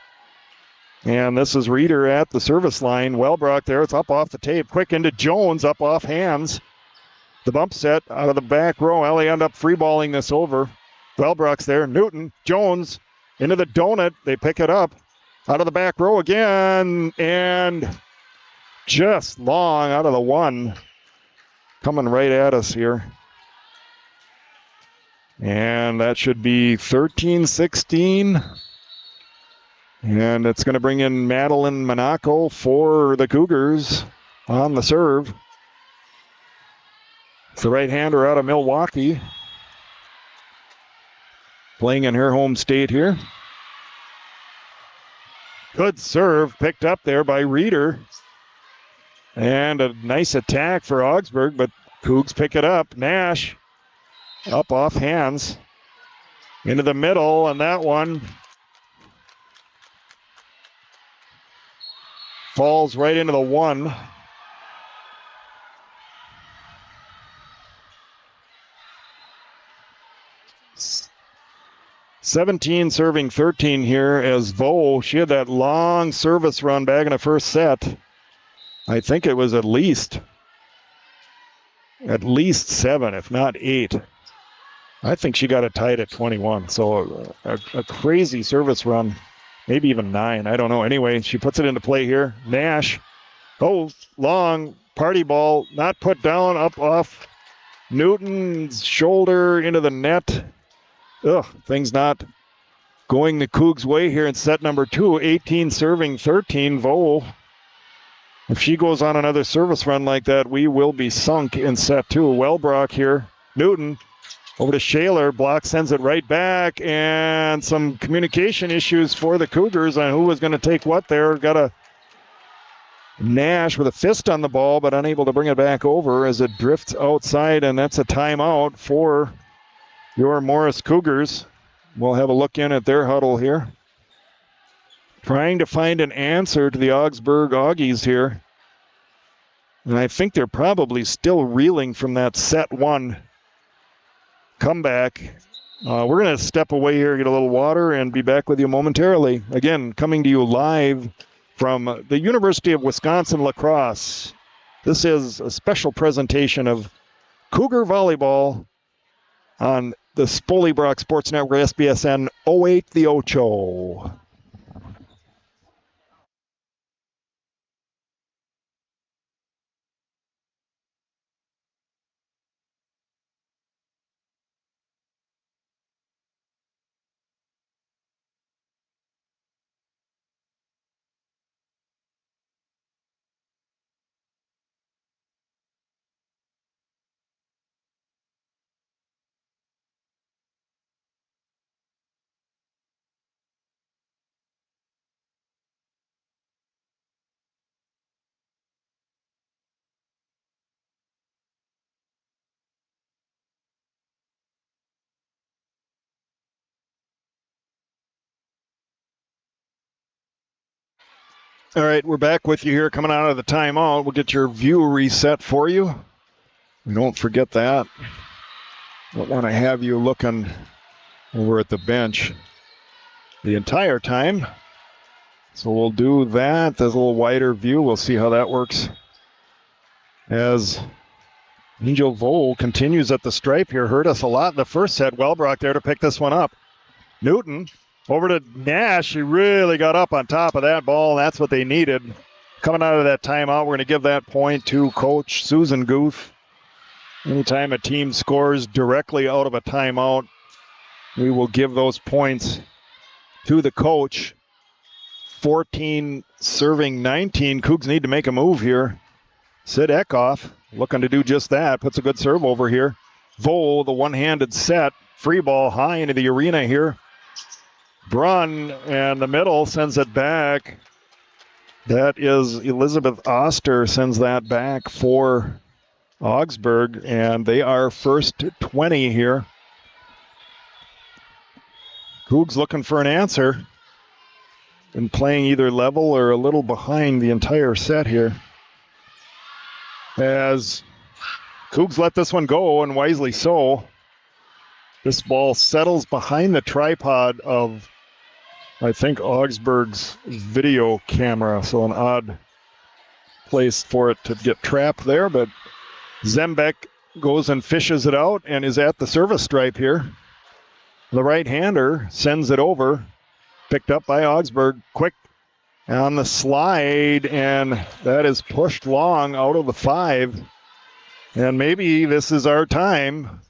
And this is Reeder at the service line. Wellbrock there. It's up off the tape. Quick into Jones, up off hands. The bump set out of the back row. Ellie end up freeballing this over. Wellbrock's there. Newton, Jones, into the donut. They pick it up. Out of the back row again. And just long out of the one. Coming right at us here. And that should be 13-16. And it's going to bring in Madeline Monaco for the Cougars on the serve. It's the right-hander out of Milwaukee. Playing in her home state here. Good serve picked up there by Reeder. And a nice attack for Augsburg, but Cougs pick it up. Nash up off hands. Into the middle, and that one falls right into the one. S- 17 serving 13 here as Vo, she had that long service run back in the first set. I think it was at least 7, if not 8. I think she got it tied at 21. So a crazy service run, maybe even 9. I don't know. Anyway, she puts it into play here. Nash, long party ball, not put down, up off Newton's shoulder into the net. Things not going the Cougs' way here in set number 2. 18 serving 13. Vo, if she goes on another service run like that, we will be sunk in set 2. Wellbrock here. Newton over to Shaler. Block sends it right back. And some communication issues for the Cougars on who was going to take what there. Got a Nash with a fist on the ball, but unable to bring it back over as it drifts outside. And that's a timeout for your Morris Cougars. We'll have a look in at their huddle here. Trying to find an answer to the Augsburg Augies here. And I think they're probably still reeling from that set 1 comeback. We're going to step away here, get a little water, and be back with you momentarily. Again, coming to you live from the University of Wisconsin-La Crosse. This is a special presentation of Cougar Volleyball on the Spoley Brock Sports Network, SBSN 08 The Ocho. All right, we're back with you here coming out of the timeout. We'll get your view reset for you. Don't forget that. Don't want to have you looking over at the bench the entire time. So we'll do that. There's a little wider view. We'll see how that works. As Angel Vole continues at the stripe here. Hurt us a lot in the first set. Wellbrock there to pick this one up. Newton over to Nash. He really got up on top of that ball. That's what they needed. Coming out of that timeout, we're going to give that point to Coach Susan Guth. Anytime a team scores directly out of a timeout, we will give those points to the coach. 14 serving 19. Cougs need to make a move here. Sid Eckhoff looking to do just that. Puts a good serve over here. Vole, the one-handed set. Free ball high into the arena here. Brunn and the middle sends it back. That is Elizabeth Oster sends that back for Augsburg, and they are first 20 here. Cougs looking for an answer. Been playing either level or a little behind the entire set here. As Cougs let this one go, and wisely so. This ball settles behind the tripod of, I think, Augsburg's video camera. So an odd place for it to get trapped there, but Zembeck goes and fishes it out and is at the service stripe here. The right-hander sends it over. Picked up by Augsburg. Quick on the slide, and that is pushed long out of the 5. And maybe this is our time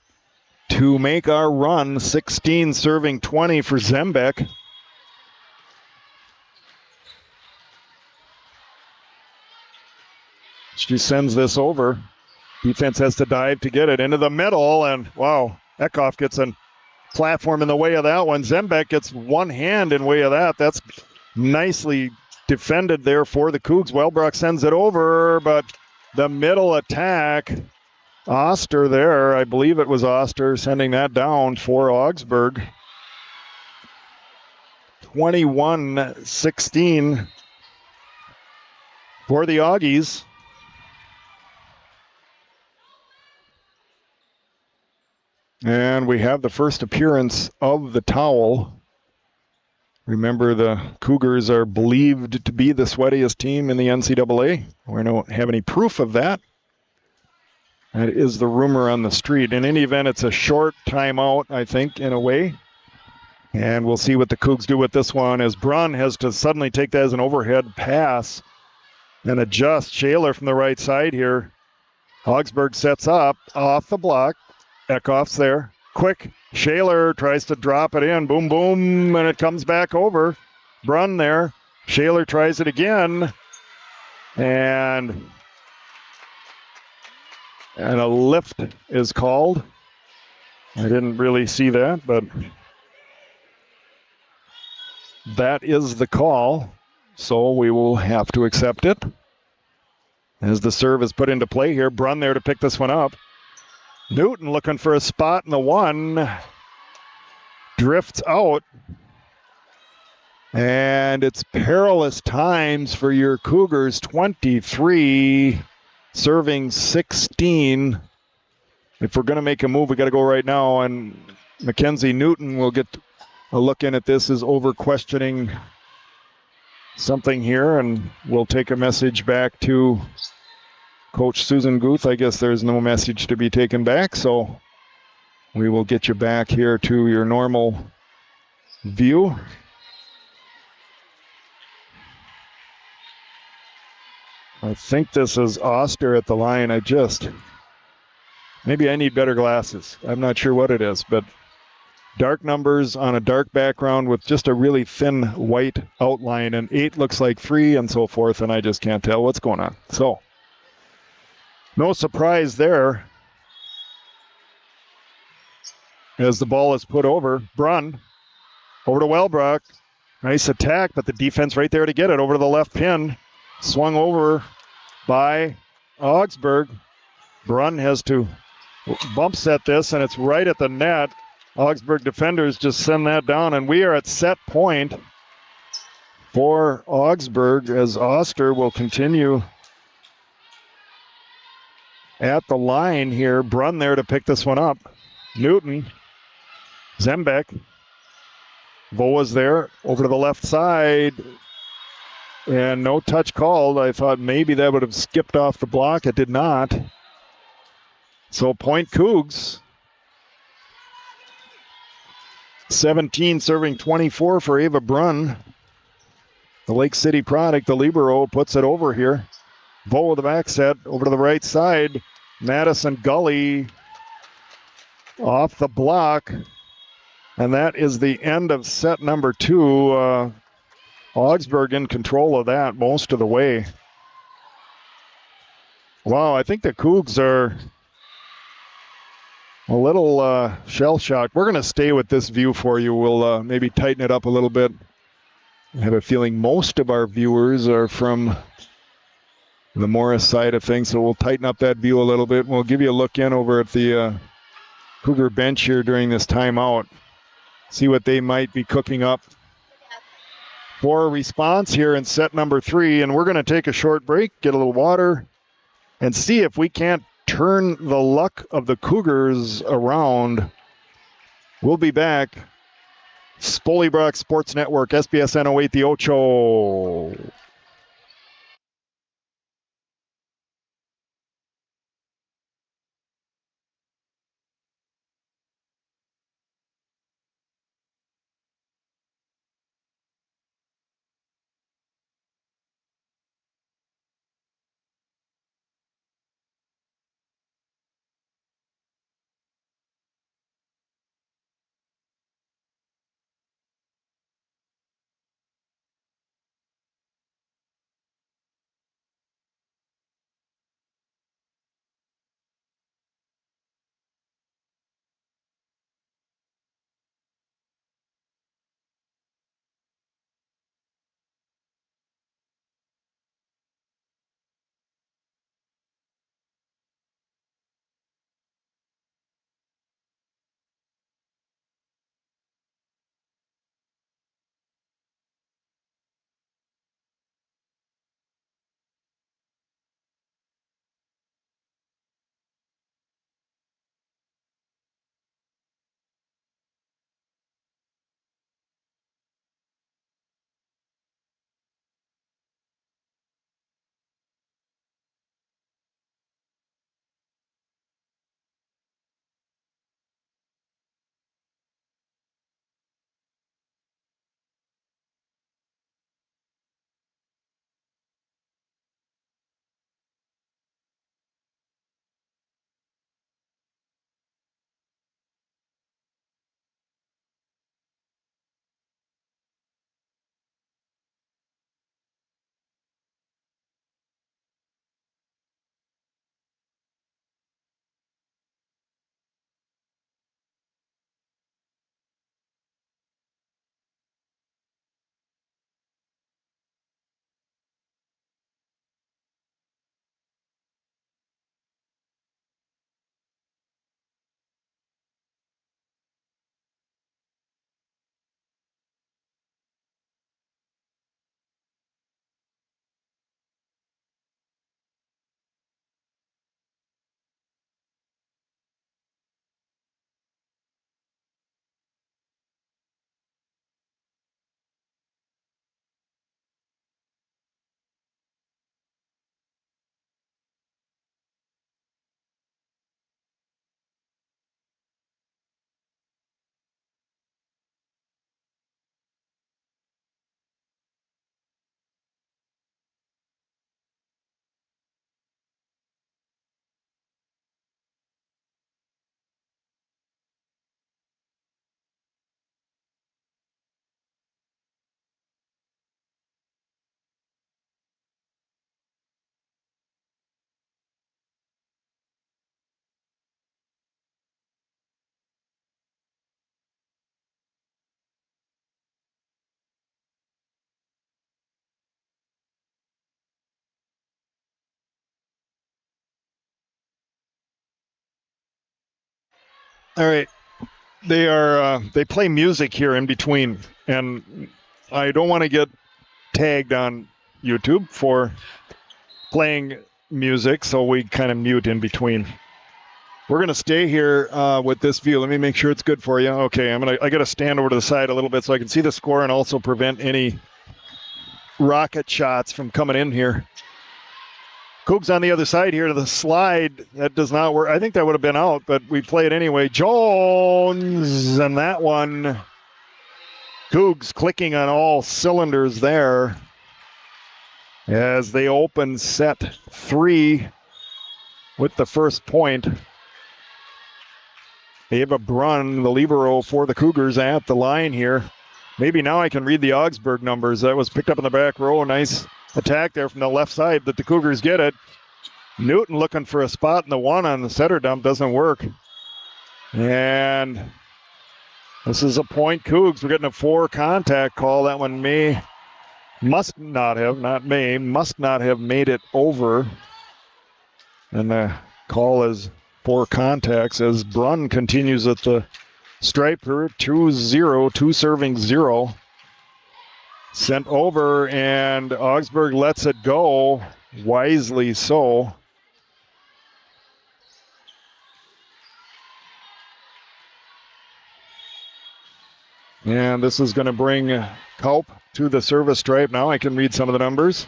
to make our run. 16 serving 20 for Zembeck. She sends this over. Defense has to dive to get it into the middle, and wow, Eckhoff gets a platform in the way of that one. Zembeck gets one hand in way of that. That's nicely defended there for the Cougs. Wellbrock sends it over, but the middle attack, Oster there, I believe it was Oster sending that down for Augsburg. 21-16 for the Augies. And we have the first appearance of the towel. Remember, the Cougars are believed to be the sweatiest team in the NCAA. We don't have any proof of that. That is the rumor on the street. In any event, it's a short timeout, I think, in a way. And we'll see what the Cougs do with this one, as Brunn has to suddenly take that as an overhead pass and adjust. Shaler from the right side here. Augsburg sets up off the block. Eckhoff's there. Quick. Shaler tries to drop it in. Boom, boom, and it comes back over. Brunn there. Shaler tries it again. And a lift is called. I didn't really see that, but that is the call. So we will have to accept it. As the serve is put into play here. Brunn there to pick this one up. Newton looking for a spot in the one. Drifts out. And it's perilous times for your Cougars. 23 serving 16. If we're going to make a move, we got to go right now. And Mackenzie Newton will get a look in at this, is over questioning something here. And we'll take a message back to Coach Susan Guth. I guess there's no message to be taken back, so we will get you back here to your normal view. I think this is Oster at the line. Maybe I need better glasses. I'm not sure what it is, but dark numbers on a dark background with just a really thin white outline, and 8 looks like 3 and so forth, and I just can't tell what's going on. So no surprise there as the ball is put over. Brunn over to Wellbrock. Nice attack, but the defense right there to get it over to the left pin. Swung over by Augsburg. Brunn has to bump set this, and it's right at the net. Augsburg defenders just send that down, and we are at set point. for Augsburg as Oster will continue at the line here. Brunn there to pick this one up. Newton, Zembeck, Voa's there over to the left side. And no touch called. I thought maybe that would have skipped off the block. It did not. So point Cougs. 17 serving 24 for Ava Brunn. The Lake City product, the libero, puts it over here. Voa with the back set over to the right side. Madison Gully off the block. And that is the end of set number 2. Augsburg in control of that most of the way. Wow, I think the Cougs are a little shell-shocked. We're going to stay with this view for you. We'll maybe tighten it up a little bit. I have a feeling most of our viewers are from the Morris side of things, so we'll tighten up that view a little bit. We'll give you a look in over at the Cougar bench here during this timeout. See what they might be cooking up for a response here in set number 3. And we're going to take a short break, get a little water, and see if we can't turn the luck of the Cougars around. We'll be back. Spoley Brock Sports Network, SBSN 08 The Ocho. All right. They play music here in between, and I don't want to get tagged on YouTube for playing music, so we kind of mute in between. We're going to stay here with this view. Let me make sure it's good for you. Okay, I got to stand over to the side a little bit so I can see the score and also prevent any rocket shots from coming in here. Cougs on the other side here to the slide. That does not work. I think that would have been out, but we play it anyway. Jones, and that one. Cougs clicking on all cylinders there as they open set 3 with the first point. Ava Brunn, the libero for the Cougars, at the line here. Maybe now I can read the Augsburg numbers. That was picked up in the back row. Nice attack there from the left side, but the Cougars get it. Newton looking for a spot in the 1 on the setter dump. Doesn't work. And this is a point, Cougs. We're getting a 4 contact call. That one must not have made it over. And the call is 4 contacts as Brunn continues at the striper. 2-0, 2 serving 0. Sent over, and Augsburg lets it go, wisely so. And this is going to bring Kaup to the service stripe. Now I can read some of the numbers.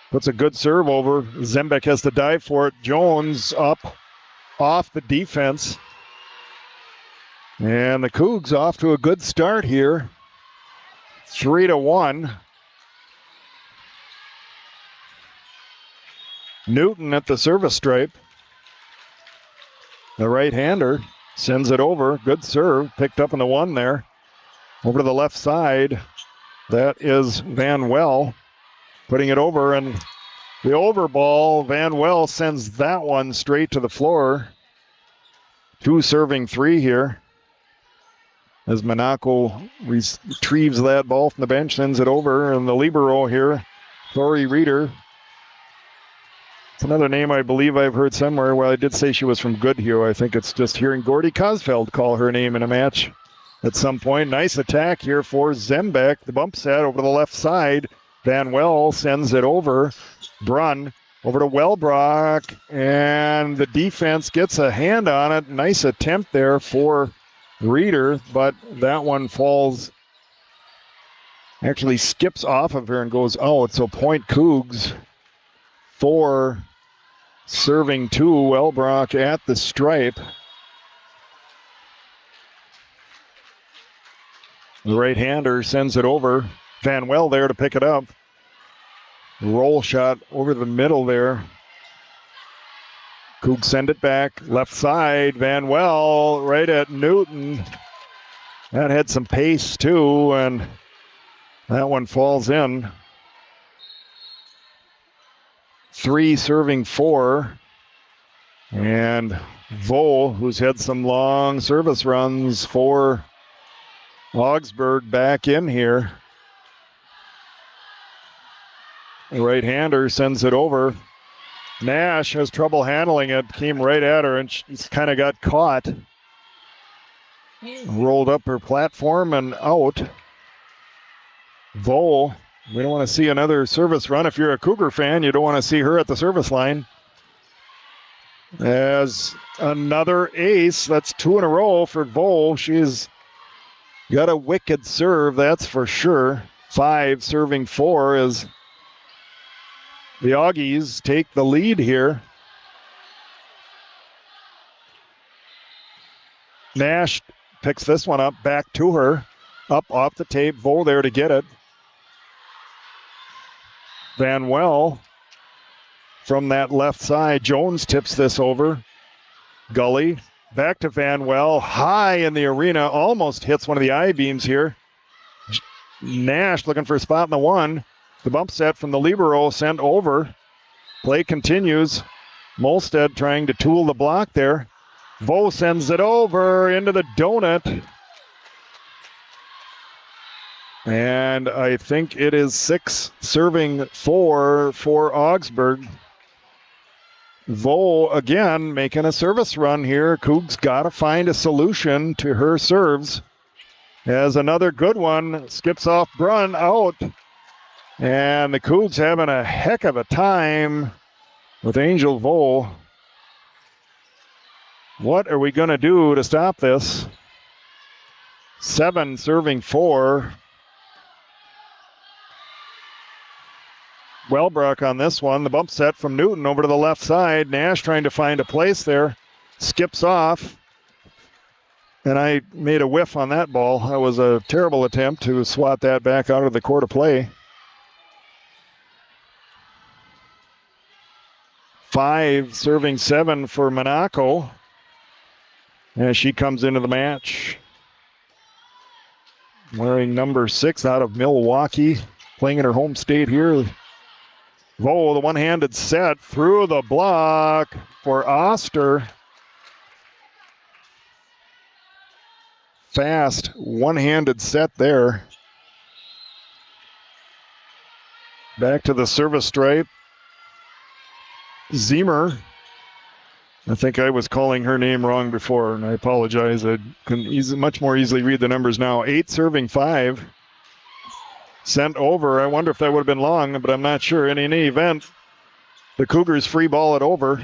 Puts a good serve over. Zembeck has to dive for it. Jones up off the defense. And the Cougs off to a good start here. 3-1. Newton at the service stripe. The right-hander sends it over. Good serve. Picked up in the 1 there. Over to the left side. That is Van Well putting it over. And the over ball, Van Well sends that one straight to the floor. 2 serving 3 here. As Monaco retrieves that ball from the bench, sends it over, and the libero here, Tori Reeder. It's another name I believe I've heard somewhere. Well, I did say she was from Goodhue. I think it's just hearing Gordy Kosfeld call her name in a match at some point. Nice attack here for Zembeck. The bump set over to the left side. Van Well sends it over. Brunn over to Wellbrock, and the defense gets a hand on it. Nice attempt there for Reeder, but that one falls, actually skips off of her and goes out. So point Cougs, 4 serving 2. Wellbrock at the stripe. The right-hander sends it over. Van Well there to pick it up. Roll shot over the middle there. Cougs send it back. Left side, Van Well right at Newton. That had some pace too, and that one falls in. 3 serving 4. And Vole, who's had some long service runs for Augsburg, back in here. The right-hander sends it over. Nash has trouble handling it. Came right at her, and she's kind of got caught. Rolled up her platform and out. Vole, we don't want to see another service run. If you're a Cougar fan, you don't want to see her at the service line. As another ace. That's 2 in a row for Vole. She's got a wicked serve, that's for sure. 5 serving 4 as the Augies take the lead here. Nash picks this one up, back to her. Up off the tape, Vole there to get it. Van Well from that left side. Jones tips this over. Gully back to Van Well. High in the arena, almost hits one of the I-beams here. Nash looking for a spot in the 1. The bump set from the libero sent over. Play continues. Molstead trying to tool the block there. Vole sends it over into the donut. And I think it is 6 serving 4 for Augsburg. Vole again making a service run here. Cougs got to find a solution to her serves. As another good one skips off Brunn out. And the Cougs having a heck of a time with Angel Vole. What are we going to do to stop this? 7 serving 4. Wellbrook on this one. The bump set from Newton over to the left side. Nash trying to find a place there. Skips off. And I made a whiff on that ball. That was a terrible attempt to swat that back out of the court of play. 5 serving 7 for Monaco as she comes into the match. Wearing number 6 out of Milwaukee, playing in her home state here. Vole, the one-handed set through the block for Oster. Fast one-handed set there. Back to the service stripe. Zemer. I think I was calling her name wrong before, and I apologize. I can much more easily read the numbers now. 8 serving 5. Sent over. I wonder if that would have been long, but I'm not sure. In any event, the Cougars free ball it over.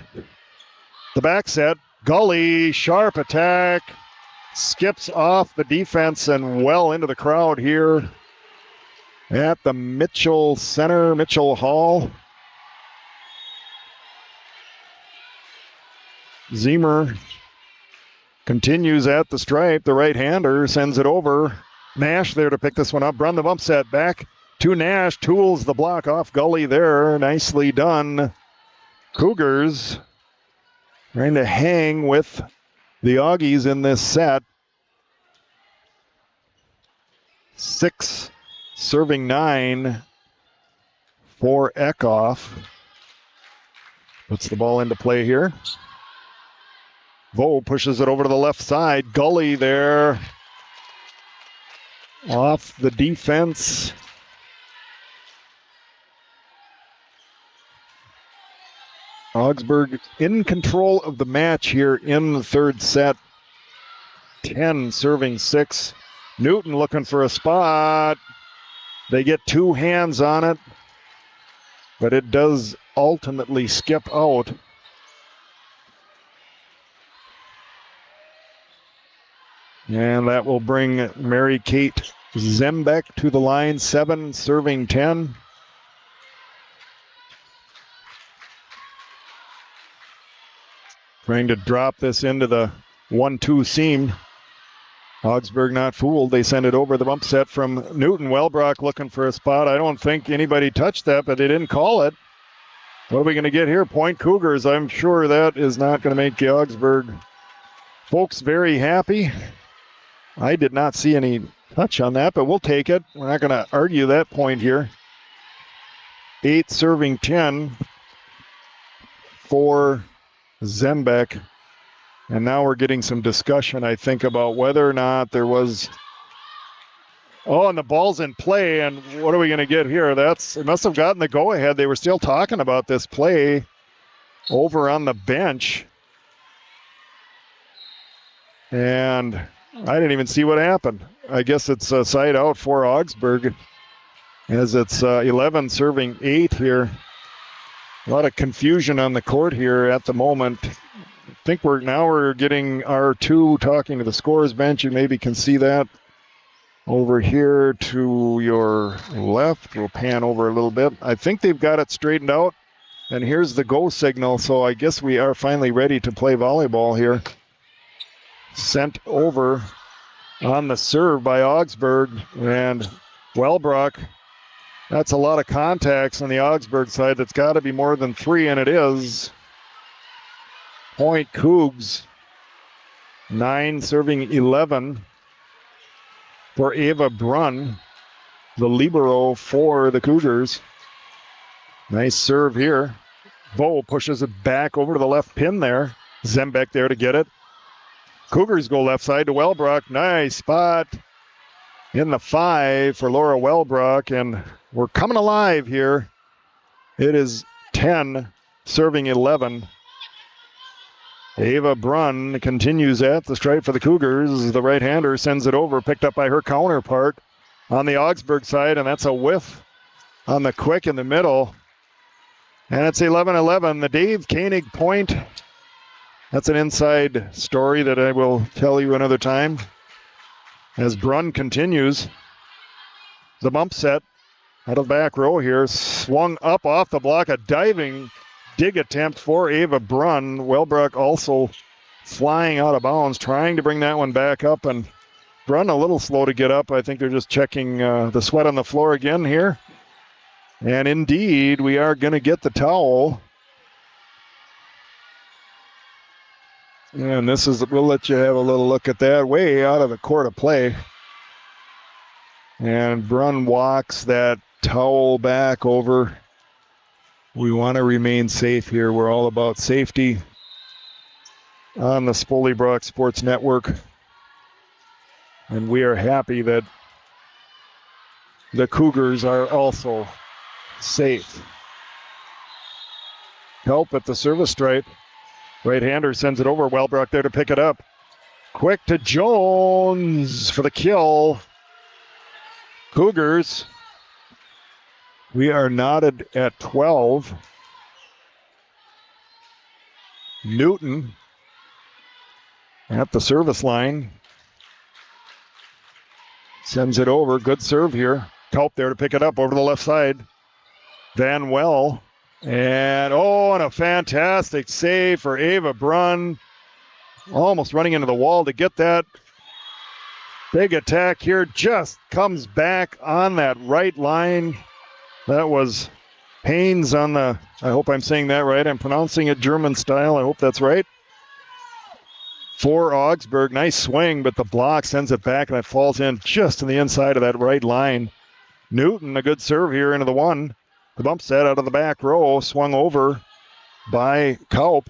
The back set. Gully, sharp attack. Skips off the defense and well into the crowd here at the Mitchell Center, Mitchell Hall. Zemer continues at the stripe. The right-hander sends it over. Nash there to pick this one up. Run the bump set back to Nash. Tools the block off Gully there. Nicely done. Cougars trying to hang with the Augies in this set. 6 serving 9 for Eckhoff. Puts the ball into play here. Vole pushes it over to the left side. Gully there. Off the defense. Augsburg in control of the match here in the third set. 10 serving 6. Newton looking for a spot. They get 2 hands on it, but it does ultimately skip out. And that will bring Mary Kate Zembeck to the line. 7 serving 10. Trying to drop this into the 1-2 seam. Augsburg not fooled. They send it over the bump set from Newton. Wellbrock looking for a spot. I don't think anybody touched that, but they didn't call it. What are we going to get here? Point Cougars. I'm sure that is not going to make the Augsburg folks very happy. I did not see any touch on that, but we'll take it. We're not going to argue that point here. 8 serving 10 for Zembeck. And now we're getting some discussion, I think, about whether or not there was... Oh, and the ball's in play, and what are we going to get here? It must have gotten the go-ahead. They were still talking about this play over on the bench. And I didn't even see what happened. I guess it's a side out for Augsburg, as it's 11 serving 8 here. A lot of confusion on the court here at the moment. I think we're getting R2 talking to the scorer's bench. You maybe can see that over here to your left. We'll pan over a little bit. I think they've got it straightened out. And here's the go signal. So I guess we are finally ready to play volleyball here. Sent over on the serve by Augsburg. And Wellbrock, that's a lot of contacts on the Augsburg side. That's got to be more than 3, and it is. Point Cougs. 9 serving 11 for Ava Brunn, the libero for the Cougars. Nice serve here. Vole pushes it back over to the left pin there. Zembeck there to get it. Cougars go left side to Wellbrock. Nice spot in the 5 for Laura Wellbrock, and we're coming alive here. It is 10 serving 11. Ava Brunn continues at the stripe for the Cougars. The right-hander sends it over, picked up by her counterpart on the Augsburg side, and that's a whiff on the quick in the middle. And it's 11-11. The Dave Koenig point. That's an inside story that I will tell you another time. As Brunn continues. The bump set out of the back row here. Swung up off the block. A diving dig attempt for Ava Brunn. Wellbrook also flying out of bounds, trying to bring that one back up. And Brunn a little slow to get up. I think they're just checking the sweat on the floor again here. And indeed, we are going to get the towel. And this is, we'll let you have a little look at that, way out of the court of play. And Brunn walks that towel back over. We want to remain safe here. We're all about safety on the Spoelybrock Sports Network. And we are happy that the Cougars are also safe. Help at the service stripe. Right-hander sends it over. Wellbrook there to pick it up. Quick to Jones for the kill. Cougars, we are knotted at 12. Newton at the service line. Sends it over. Good serve here. Culp there to pick it up over the left side. Van Well. And a fantastic save for Ava Brunn. Almost running into the wall to get that. Big attack here. Just comes back on that right line. That was Haynes on the, I hope I'm saying that right. I'm pronouncing it German style. I hope that's right. For Augsburg. Nice swing, but the block sends it back and it falls in just to the inside of that right line. Newton, a good serve here into the one. The bump set out of the back row, swung over by Kaup.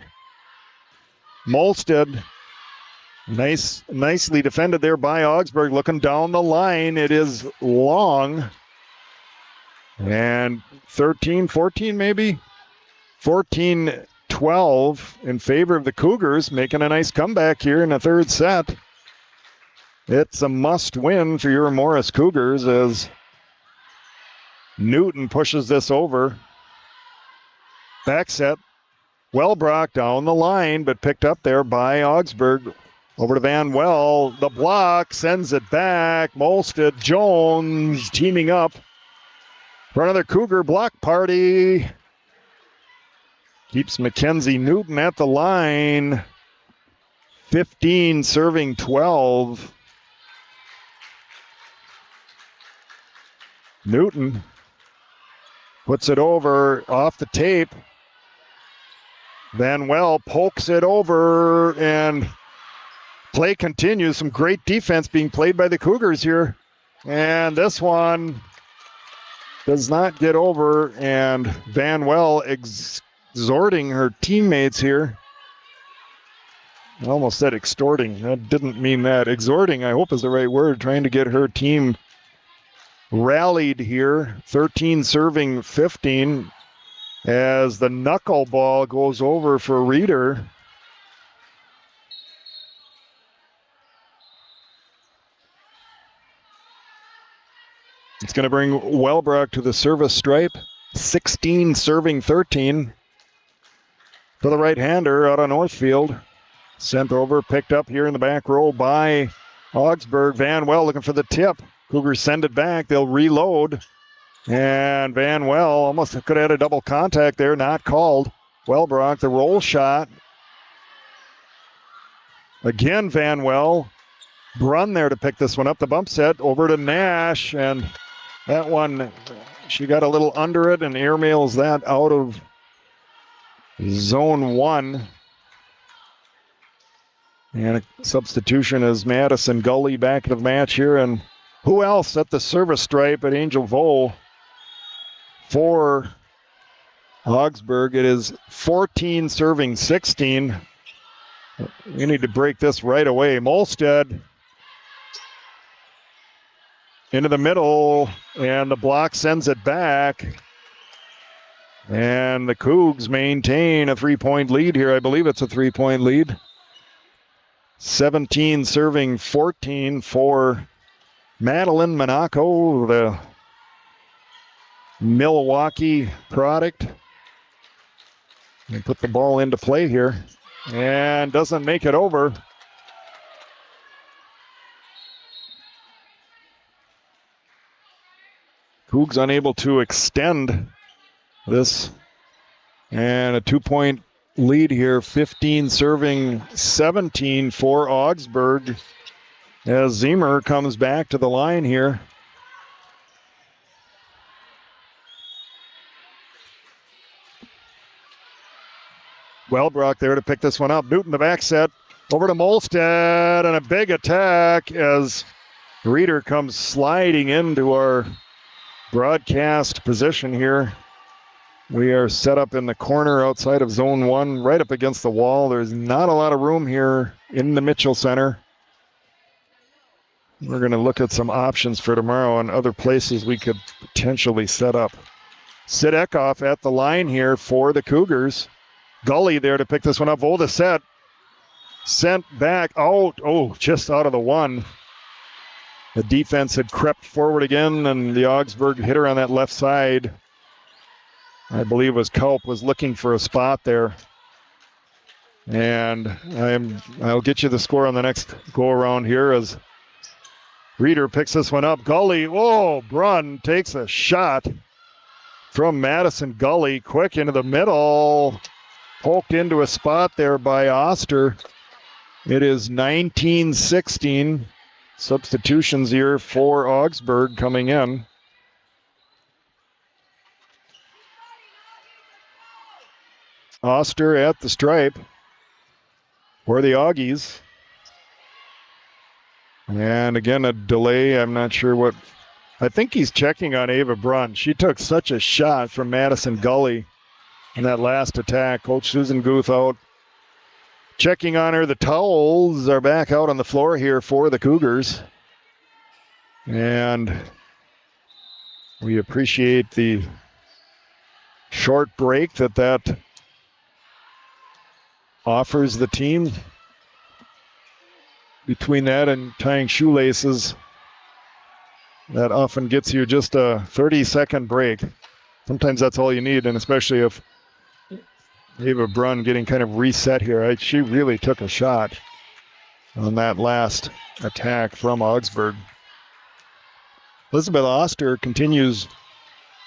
Molstead, nicely defended there by Augsburg. Looking down the line, it is long. And 13-14 maybe? 14-12 in favor of the Cougars, making a nice comeback here in the third set. It's a must win for your Morris Cougars as Newton pushes this over. Back set. Wellbrock down the line, but picked up there by Augsburg. Over to Van Well. The block sends it back. Molstead, Jones teaming up for another Cougar block party. Keeps Mackenzie Newton at the line. 15 serving 12. Newton puts it over off the tape. Van Well pokes it over and play continues. Some great defense being played by the Cougars here. And this one does not get over, and Van Well exhorting her teammates here. I almost said extorting. I didn't mean that. Exhorting, I hope, is the right word. Trying to get her team rallied here. 13 serving 15 as the knuckleball goes over for Reeder. It's going to bring Wellbrook to the service stripe. 16 serving 13 for the right-hander out on Northfield. Sent over, picked up here in the back row by Augsburg. Van Well looking for the tip. Cougars send it back. They'll reload. And Van Well almost could have had a double contact there. Not called. Wellbrook, the roll shot. Again, Van Well. Brunn there to pick this one up. The bump set over to Nash. And that one, she got a little under it and airmails that out of zone one. And a substitution is Madison Gully back into the match here. And who else at the service stripe at Angel Vole for Augsburg? It is 14 serving 16. We need to break this right away. Molstead into the middle, and the block sends it back. And the Cougs maintain a 3-point lead here. I believe it's a 3-point lead. 17 serving 14 for Madeline Monaco, the Milwaukee product. They put the ball into play here and doesn't make it over. Cougs unable to extend this. And a 2-point lead here, 15 serving 17 for Augsburg as Ziemer comes back to the line here. Wellbrock there to pick this one up. Newton the back set over to Molstead, and a big attack as Reeder comes sliding into our broadcast position here. We are set up in the corner outside of zone 1, right up against the wall. There's not a lot of room here in the Mitchell Center. We're going to look at some options for tomorrow and other places we could potentially set up. Sid Eckhoff at the line here for the Cougars. Gully there to pick this one up. Volda set. Sent back out. Oh, just out of the one. The defense had crept forward again, and the Augsburg hitter on that left side, I believe it was Kaup, was looking for a spot there. And I'll get you the score on the next go-around here as Reeder picks this one up. Gully, oh, Brunn takes a shot from Madison Gully. Quick into the middle. Poked into a spot there by Oster. It is 19-16. Substitutions here for Augsburg coming in. Oster at the stripe for the Augies. And again, a delay. I'm not sure what. I think he's checking on Ava Brunn. She took such a shot from Madison Gully in that last attack. Coach Susan Guth out checking on her. The towels are back out on the floor here for the Cougars. And we appreciate the short break that offers the team. Between that and tying shoelaces, that often gets you just a 30-second break. Sometimes that's all you need, and especially if Ava Brunn getting kind of reset here. She really took a shot on that last attack from Augsburg. Elizabeth Oster continues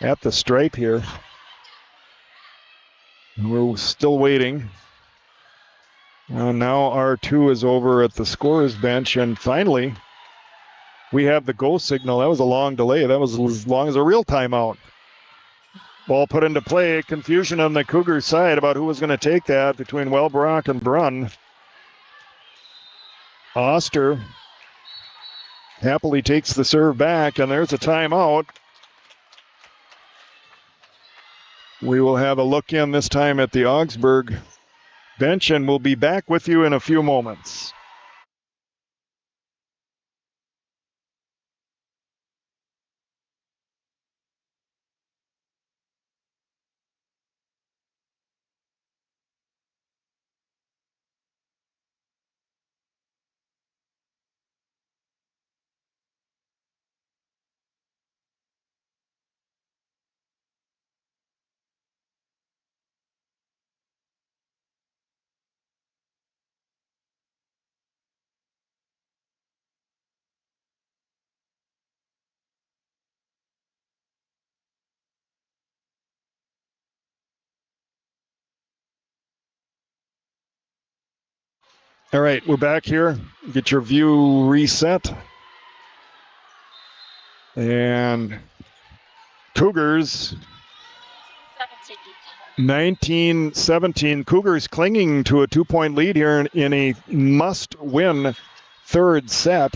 at the stripe here. And we're still waiting. Now R2 is over at the scorer's bench, and finally we have the go signal. That was a long delay. That was as long as a real timeout. Ball put into play. Confusion on the Cougars side about who was going to take that between Wellbrock and Brunn. Oster happily takes the serve back, and there's a timeout. We will have a look in this time at the Augsburg bench, and we'll be back with you in a few moments. All right, we're back here. Get your view reset. And Cougars 19-17. Cougars clinging to a 2-point lead here in a must-win third set.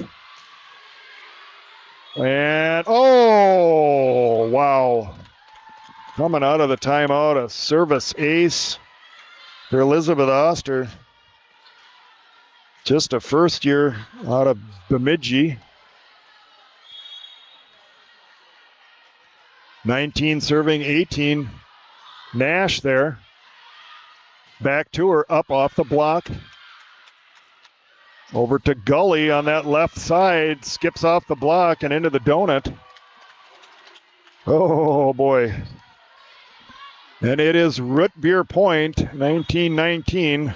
And, oh, wow. Coming out of the timeout, a service ace for Elizabeth Oster. Just a first year out of Bemidji. 19 serving 18. Nash there. Back to her, up off the block. Over to Gully on that left side. Skips off the block and into the donut. Oh, boy. And it is Root Beer Point, 19-19.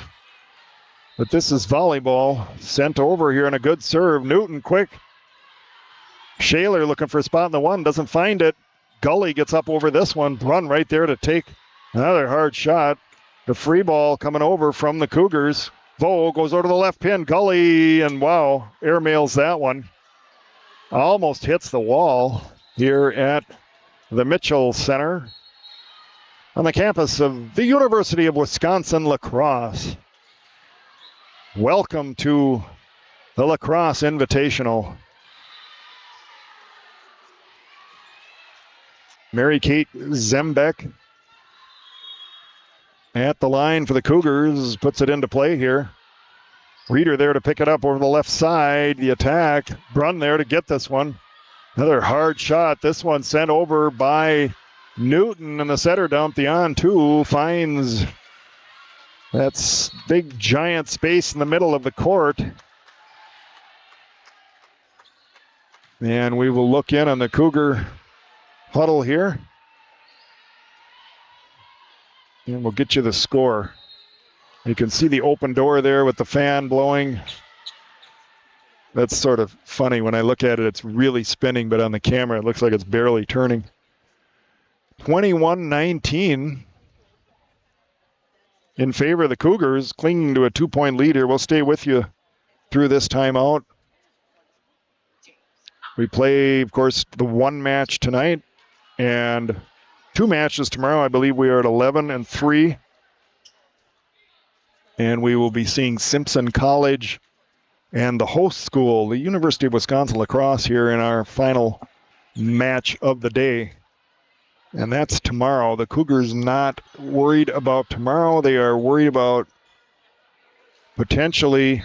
But this is volleyball. Sent over here on a good serve. Newton quick. Shaler looking for a spot in the one. Doesn't find it. Gully gets up over this one. Brunn right there to take another hard shot. The free ball coming over from the Cougars. Vo goes over to the left pin. Gully, and wow, airmails that one. Almost hits the wall here at the Mitchell Center on the campus of the University of Wisconsin-La Crosse. Welcome to the La Crosse Invitational. Mary-Kate Zembeck at the line for the Cougars, puts it into play here. Reeder there to pick it up over the left side. The attack. Brunn there to get this one. Another hard shot. This one sent over by Newton, and the setter dump, the on-two, finds that big giant space in the middle of the court. And we will look in on the Cougar huddle here. And we'll get you the score. You can see the open door there with the fan blowing. That's sort of funny. When I look at it, it's really spinning, but on the camera, it looks like it's barely turning. 21-19 in favor of the Cougars, clinging to a 2-point lead here. We'll stay with you through this timeout. We play, of course, the one match tonight and 2 matches tomorrow. I believe we are at 11-3. And we will be seeing Simpson College and the host school, the University of Wisconsin-La Crosse, here in our final match of the day. And that's tomorrow. The Cougars not worried about tomorrow. They are worried about potentially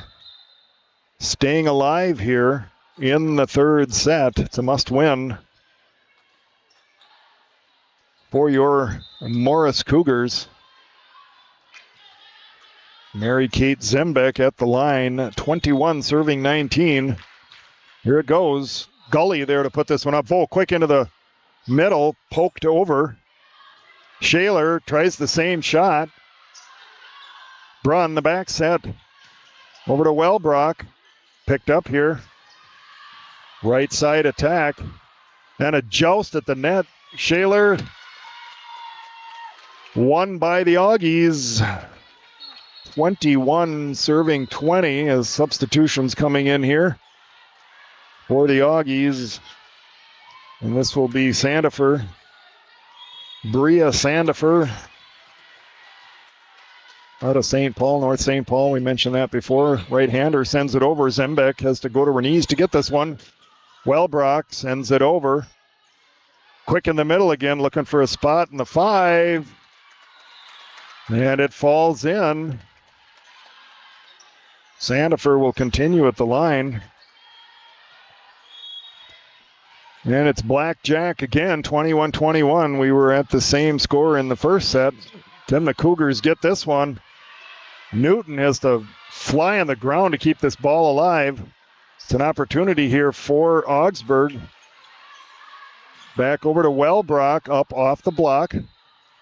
staying alive here in the third set. It's a must-win for your Morris Cougars. Mary-Kate Zembeck at the line, 21 serving 19. Here it goes. Gully there to put this one up. Vo quick into the middle, poked over. Shaler tries the same shot. Brunn, the back set. Over to Wellbrock. Picked up here. Right side attack. And a joust at the net. Shaler won by the Augies. 21 serving 20 as substitutions coming in here for the Augies. And this will be Sandifer. Bria Sandifer out of St. Paul, North St. Paul. We mentioned that before. Right-hander sends it over. Zembeck has to go to her knees to get this one. Wellbrock sends it over. Quick in the middle again, looking for a spot in the 5. And it falls in. Sandifer will continue at the line. And it's Blackjack again, 21-21. We were at the same score in the first set. Can the Cougars get this one? Newton has to fly on the ground to keep this ball alive. It's an opportunity here for Augsburg. Back over to Wellbrock, up off the block.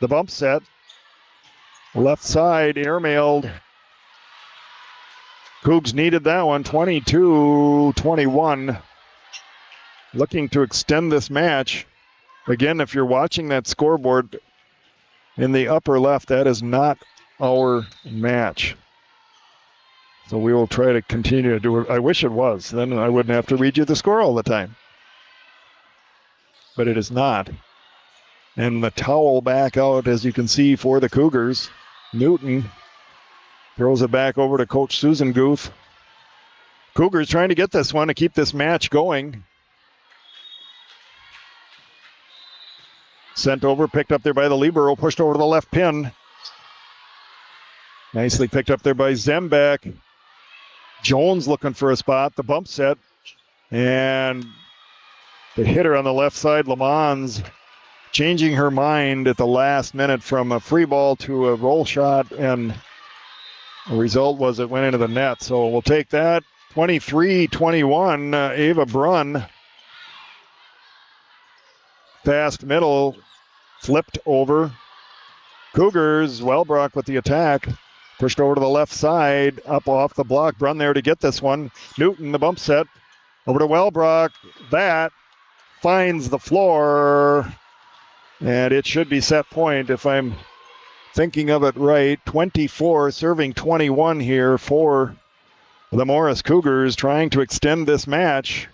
The bump set. Left side, airmailed. Cougs needed that one, 22-21. Looking to extend this match. Again, if you're watching that scoreboard in the upper left, that is not our match. So we will try to continue to do it. I wish it was. Then I wouldn't have to read you the score all the time. But it is not. And the towel back out, as you can see, for the Cougars. Newton throws it back over to Coach Susan Guth. Cougars trying to get this one to keep this match going. Sent over, picked up there by the libero, pushed over to the left pin. Nicely picked up there by Zembeck. Jones looking for a spot, the bump set. And the hitter on the left side, Lamons, changing her mind at the last minute from a free ball to a roll shot, and the result was it went into the net. So we'll take that. 23-21, Ava Brunn Fast middle, flipped over. Cougars, Wellbrock with the attack. Pushed over to the left side, up off the block. Brunn there to get this one. Newton, the bump set. Over to Wellbrock. That finds the floor. And it should be set point if I'm thinking of it right. 24 serving 21 here for the Morris Cougars, trying to extend this match.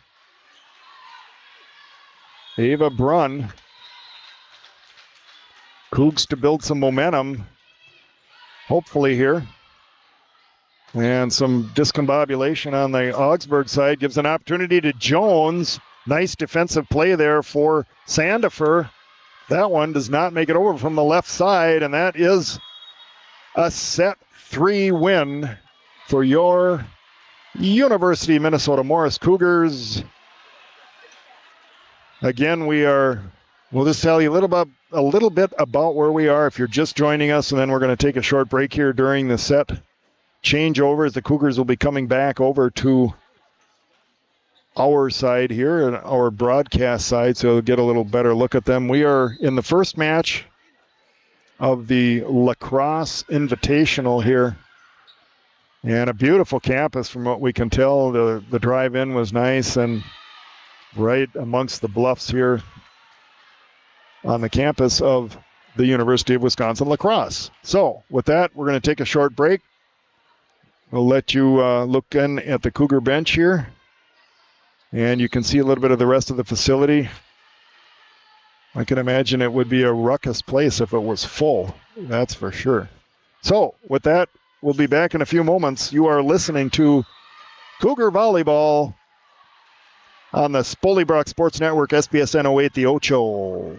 Ava Brunn. Cougs to build some momentum, hopefully here. And some discombobulation on the Augsburg side gives an opportunity to Jones. Nice defensive play there for Sandifer. That one does not make it over from the left side, and that is a set 3 win for your University of Minnesota Morris Cougars. Again, we'll just tell you a little bit about where we are if you're just joining us, and then we're going to take a short break here during the set changeovers. The Cougars will be coming back over to our side here, our broadcast side, so you'll get a little better look at them. We are in the first match of the Lacrosse Invitational here, and a beautiful campus from what we can tell. The drive-in was nice and right amongst the bluffs here on the campus of the University of Wisconsin Lacrosse. So with that, we're going to take a short break. We'll let you look in at the Cougar bench here, and you can see a little bit of the rest of the facility. I can imagine it would be a ruckus place if it was full, that's for sure. So with that, we'll be back in a few moments. You are listening to Cougar Volleyball on the Spolybrock Sports Network, SBSN 08, the Ocho.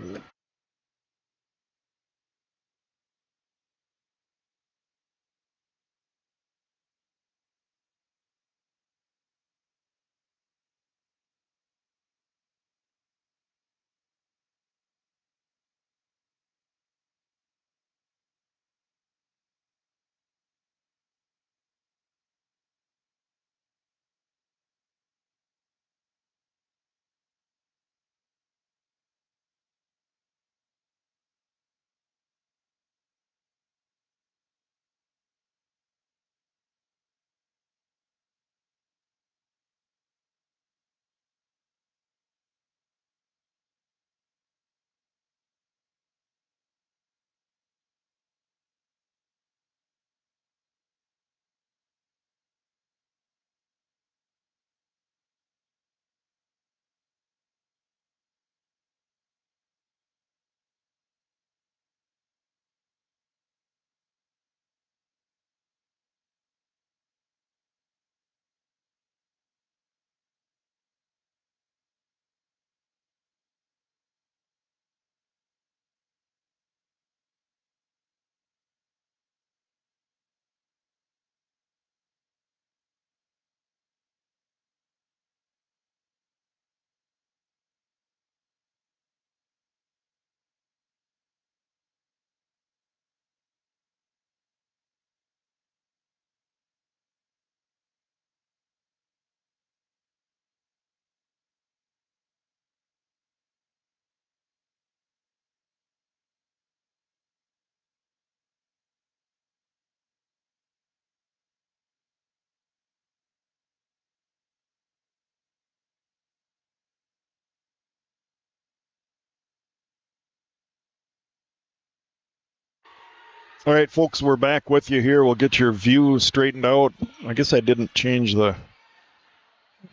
All right, folks, we're back with you here. We'll get your view straightened out. I guess I didn't change the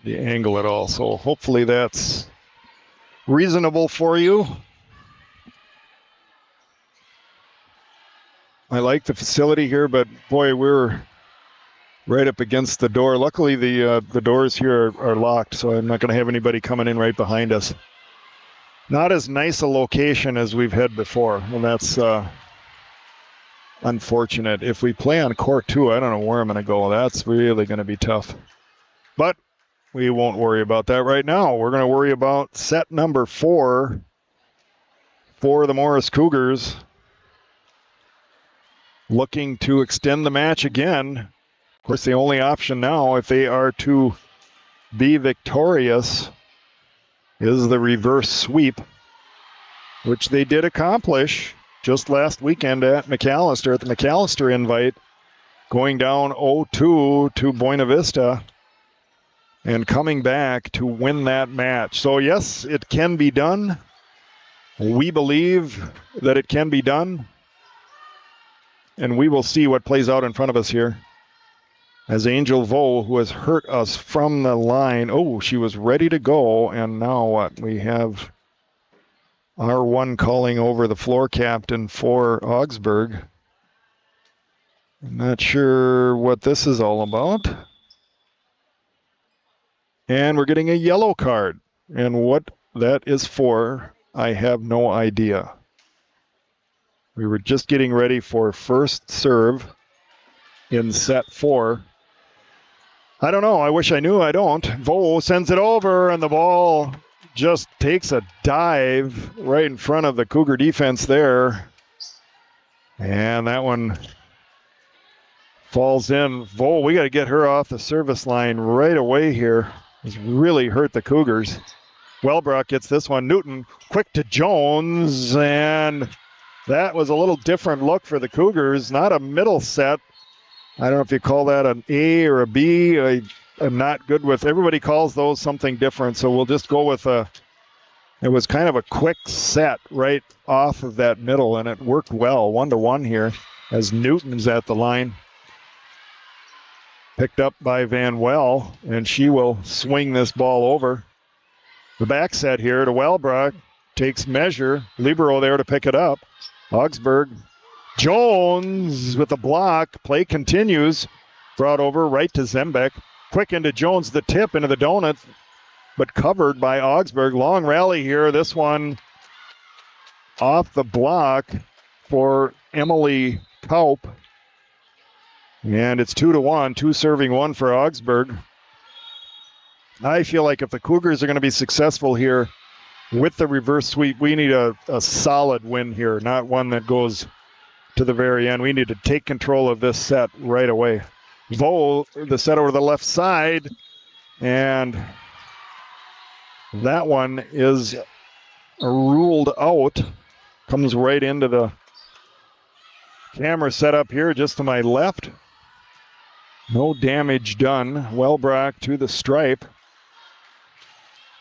angle at all, so hopefully that's reasonable for you. I like the facility here, but boy, we're right up against the door. Luckily, the doors here are locked, so I'm not going to have anybody coming in right behind us. Not as nice a location as we've had before, and that's unfortunate. If we play on court 2, I don't know where I'm going to go. That's really going to be tough. But we won't worry about that right now. We're going to worry about set number 4 for the Morris Cougars, looking to extend the match again. Of course, the only option now, if they are to be victorious, is the reverse sweep. which they did accomplish just last weekend at McAllister, at the McAllister invite, going down 0-2 to Buena Vista and coming back to win that match. So yes, it can be done. We believe that it can be done. And we will see what plays out in front of us here. As Angel Vo, who has hurt us from the line. Oh, she was ready to go. And now what? We have R1 calling over the floor captain for Augsburg. I'm not sure what this is all about. And we're getting a yellow card. And what that is for, I have no idea. We were just getting ready for first serve in set 4. I don't know. I wish I knew. I don't. Vo sends it over, and the ball just takes a dive right in front of the Cougar defense there. And that one falls in. Vo, we got to get her off the service line right away here. It's really hurt the Cougars. Wellbrock gets this one. Newton quick to Jones, and that was a little different look for the Cougars. Not a middle set. I don't know if you call that an A or a B. I'm not good with, everybody calls those something different, so we'll just go with it was kind of a quick set right off of that middle, and it worked well, 1-1 here as Newton's at the line. Picked up by Van Well, and she will swing this ball over. The back set here to Wellbrock, takes measure, libero there to pick it up. Augsburg. Jones with the block. Play continues. Brought over right to Zembeck. Quick into Jones, the tip into the donut, but covered by Augsburg. Long rally here. This one off the block for Emily Kaup. And it's 2-1. 2 serving 1 for Augsburg. I feel like if the Cougars are going to be successful here with the reverse sweep, we need a solid win here, not one that goes to the very end. We need to take control of this set right away. Vo, the set over the left side, and that one is ruled out. Comes right into the camera setup here just to my left. No damage done. Wellbrock to the stripe.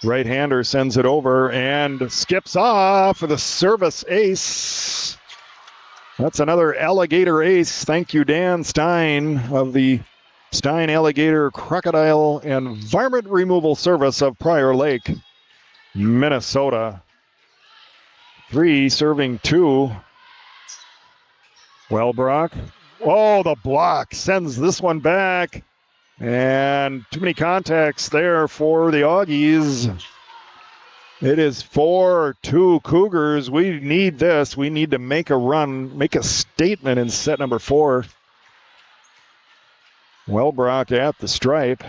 Right-hander sends it over and skips off for the service ace. That's another alligator ace. Thank you, Dan Stein of the Stein Alligator Crocodile and Varmint Removal Service of Prior Lake, Minnesota. 3 serving 2. Wellbrock. Oh, the block sends this one back. And too many contacts there for the Augies. It is 4-2 Cougars. We need this. We need to make a run, make a statement in set number 4. Wellbrock at the stripe.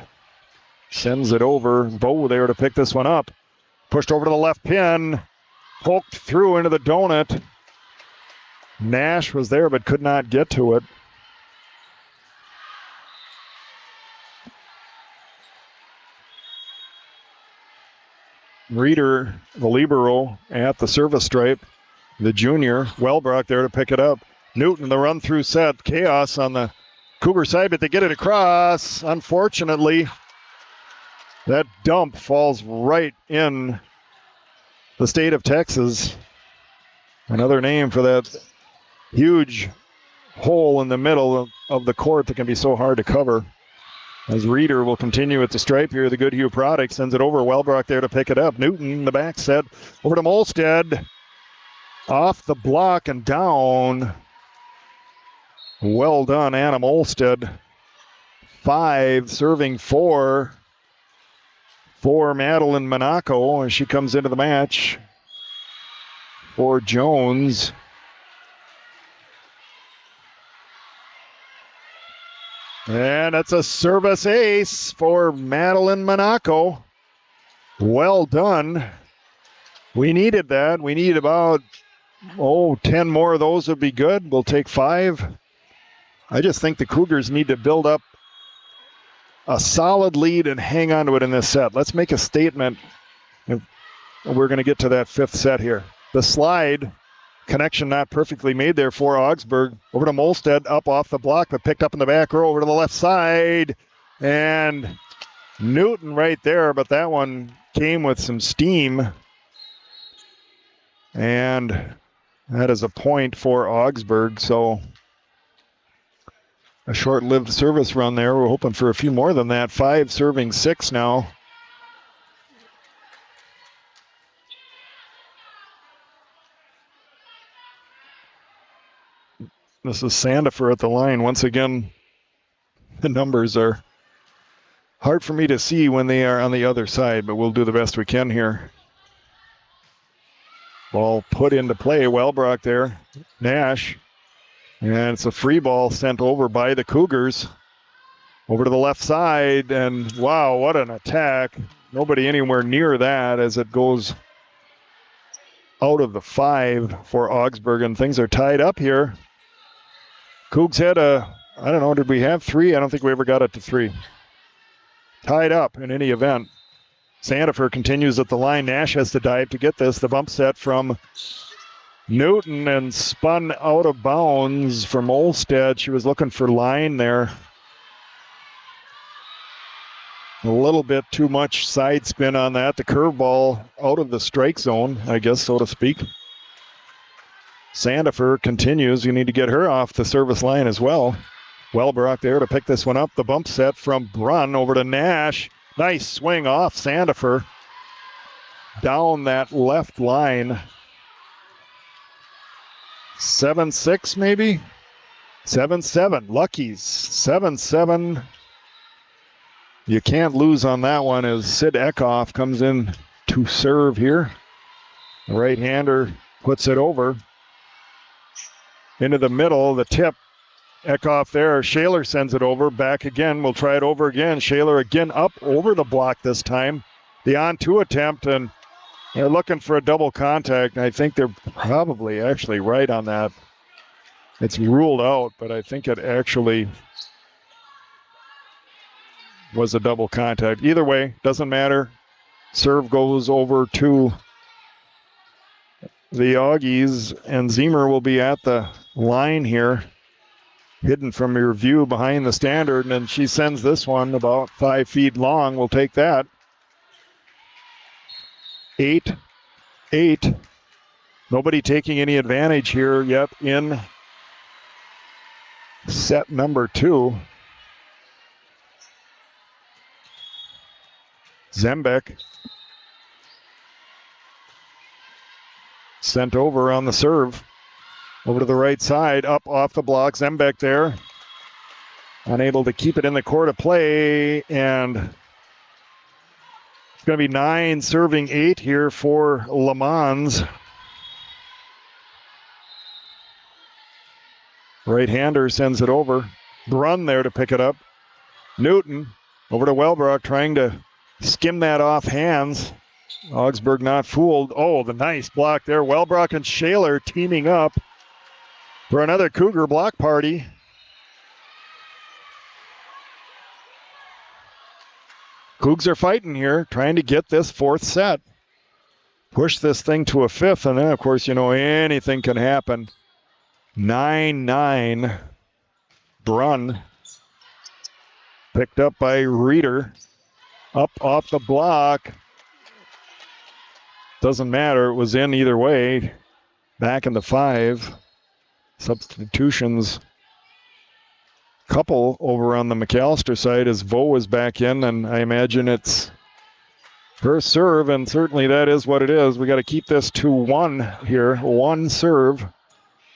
Sends it over. Vo there to pick this one up. Pushed over to the left pin. Poked through into the donut. Nash was there but could not get to it. Reeder, the libero, at the service stripe. The junior, Wellbrock there to pick it up. Newton, the run through set. Chaos on the Cougar side, but they get it across. Unfortunately, that dump falls right in the state of Texas. Another name for that huge hole in the middle of the court that can be so hard to cover. As Reeder will continue at the stripe here, the Goodhue product sends it over. Wellbrock there to pick it up. Newton, the back set, over to Molstead. Off the block and down. Well done, Anna Molstead. 5, serving 4 for Madeline Monaco as she comes into the match for Jones. And that's a service ace for Madeline Monaco. Well done. We needed that. We need about, 10 more of those would be good. We'll take 5. I just think the Cougars need to build up a solid lead and hang on to it in this set. Let's make a statement. We're going to get to that 5th set here. the slide. Connection not perfectly made there for Augsburg. Over to Molstead, up off the block, but picked up in the back row over to the left side. And Newton right there, but that one came with some steam. And that is a point for Augsburg. So a short-lived service run there. We're hoping for a few more than that. 5 serving 6 now. This is Sandifer at the line. Once again, the numbers are hard for me to see when they are on the other side, but we'll do the best we can here. Ball put into play. Wellbrock there. Nash. And it's a free ball sent over by the Cougars. Over to the left side. And wow, what an attack. Nobody anywhere near that as it goes out of the 5 for Augsburg. And things are tied up here. Cougs had I don't know, did we have 3? I don't think we ever got it to 3. Tied up in any event. Sandifer continues at the line. Nash has to dive to get this. The bump set from Newton and spun out of bounds from Olstead. She was looking for line there. A little bit too much side spin on that. The curveball out of the strike zone, I guess, so to speak. Sandifer continues. You need to get her off the service line as well. Wellbrock there to pick this one up. The bump set from Brunn over to Nash. Nice swing off Sandifer. Down that left line. 7-6 maybe? 7-7. Lucky's 7-7. You can't lose on that one as Sid Eckhoff comes in to serve here. The right-hander puts it over. Into the middle, the tip. Eckhoff there. Shaler sends it over. Back again. We'll try it over again. Shaler again up over the block this time. The on-2 attempt, and they're looking for a double contact. I think they're probably actually right on that. It's ruled out, but I think it actually was a double contact. Either way, doesn't matter. Serve goes over to the Augies, and Zemer will be at the line here, hidden from your view behind the standard, and she sends this one about 5 feet long. We'll take that. 8-8. Nobody taking any advantage here yet in set number 2. Zembeck sent over on the serve. Over to the right side, up off the block. Zembeck there. Unable to keep it in the court of play. And it's going to be 9 serving 8 here for Le Mans. Right-hander sends it over. Brunn there to pick it up. Newton over to Wellbrock trying to skim that off hands. Augsburg not fooled. Oh, the nice block there. Wellbrock and Shaler teaming up for another Cougar block party. Cougs are fighting here, trying to get this 4th set. Push this thing to a 5th, and then, of course, you know, anything can happen. 9-9. Brunn picked up by Reeder. Up off the block. Doesn't matter. It was in either way. Back in the 5. Substitutions. Couple over on the McAllister side as Vo is back in, and I imagine it's her serve, and certainly that is what it is. We got to keep this to 1 here. 1 serve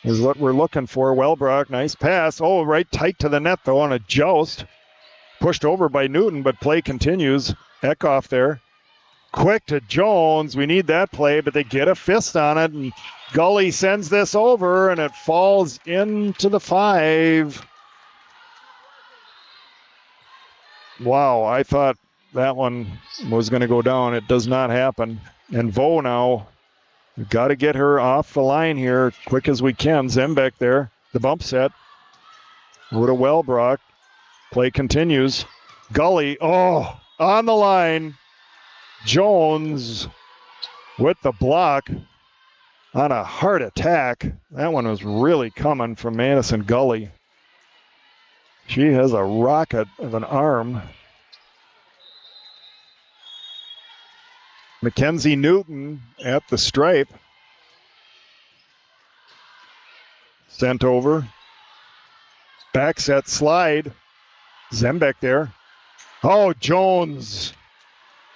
is what we're looking for. Wellbrock, nice pass. Oh, right tight to the net, though, on a joust. Pushed over by Newton, but play continues. Eckhoff there. Quick to Jones. We need that play, but they get a fist on it, and Gully sends this over, and it falls into the 5. Wow, I thought that one was going to go down. It does not happen. And Vo now, we've got to get her off the line here quick as we can. Zembeck there, the bump set. Over to Wellbrock. Play continues. Gully, oh, on the line. Jones with the block. on a hard attack. That one was really coming from Madison Gully. She has a rocket of an arm. Mackenzie Newton at the stripe. Sent over. Back set slide. Zembeck there. Oh, Jones.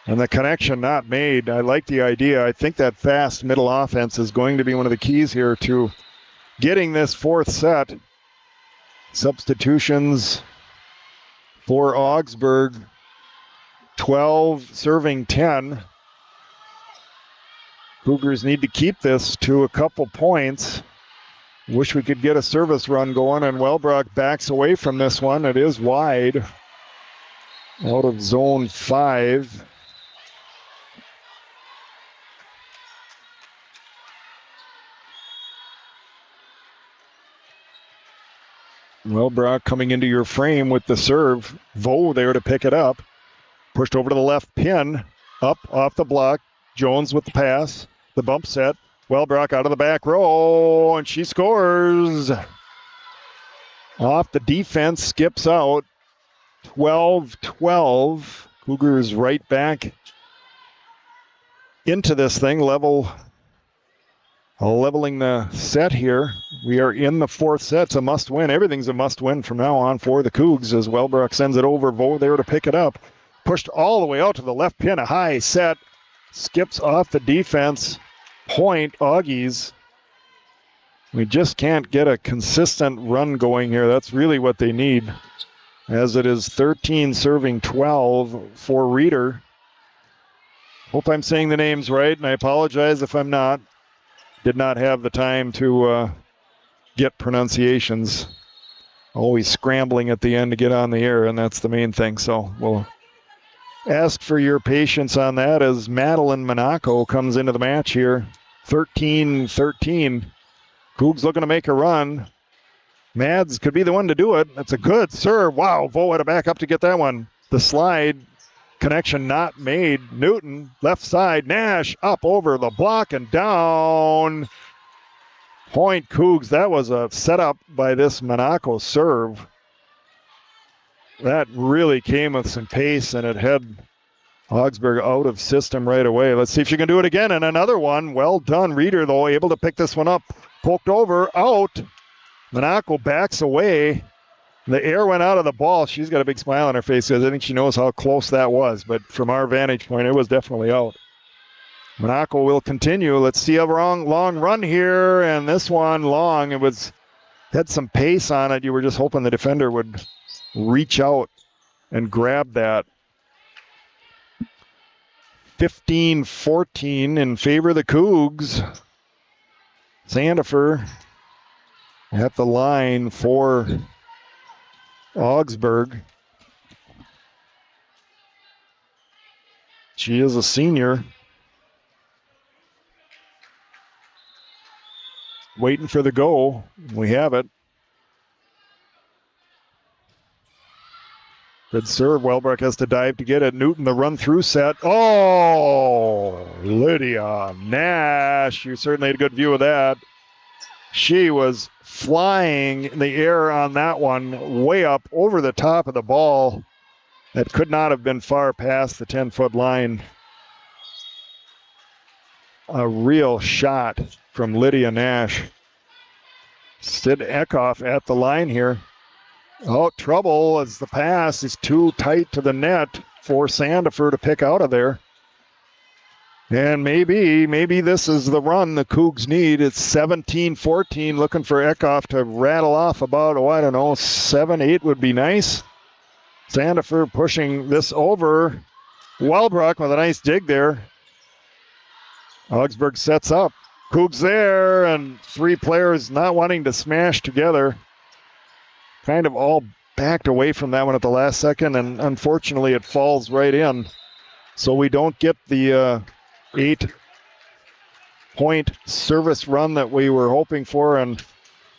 And the connection not made. I like the idea. I think that fast middle offense is going to be one of the keys here to getting this fourth set. Substitutions for Augsburg. 12 serving 10. Cougars need to keep this to a couple points. Wish we could get a service run going, and Wellbrock backs away from this one. It is wide out of zone 5. Wellbrock coming into your frame with the serve. Vo there to pick it up. Pushed over to the left pin. Up off the block. Jones with the pass. The bump set. Wellbrock out of the back row, and she scores. Off the defense, skips out. 12-12. Cougars right back into this thing, leveling the set here. We are in the fourth set. It's a must win. Everything's a must win from now on for the Cougs as Wellbrock sends it over. Vo there to pick it up. Pushed all the way out to the left pin. A high set. Skips off the defense. Point, Augies. We just can't get a consistent run going here. That's really what they need, as it is 13 serving 12 for Reeder. Hope I'm saying the names right, and I apologize if I'm not. Did not have the time to get pronunciations. Always scrambling at the end to get on the air, and that's the main thing. So we'll ask for your patience on that as Madeline Monaco comes into the match here. 13-13. Cougs looking to make a run. Mads could be the one to do it. That's a good serve. Wow, Vo had to back up to get that one. The slide connection not made. Newton, left side. Nash up over the block and down. Point Cougs. That was a setup by this Monaco serve. That really came with some pace, and it had Augsburg out of system right away. Let's see if she can do it again. And another one. Well done. Reeder, though, able to pick this one up. Poked over. Out. Monaco backs away. The air went out of the ball. She's got a big smile on her face because I think she knows how close that was. But from our vantage point, it was definitely out. Monaco will continue. Let's see a long run here. And this one long. It had some pace on it. You were just hoping the defender would reach out and grab that. 15-14 in favor of the Cougs. Sandifer at the line for Augsburg. She is a senior. Waiting for the go. We have it. Good serve. Wellbrock has to dive to get it. Newton, the run-through set. Oh, Lydia Nash. You certainly had a good view of that. She was flying in the air on that one, way up over the top of the ball. That could not have been far past the 10-foot line. A real shot from Lydia Nash. Sid Eckhoff at the line here. Oh, trouble as the pass is too tight to the net for Sandifer to pick out of there. And maybe this is the run the Cougs need. It's 17-14, looking for Eckhoff to rattle off about, 7, 8 would be nice. Sandifer pushing this over. Wellbrock with a nice dig there. Augsburg sets up. Cougs there, and three players not wanting to smash together. Kind of all backed away from that one at the last second, and unfortunately it falls right in. So we don't get the 8-point service run that we were hoping for, and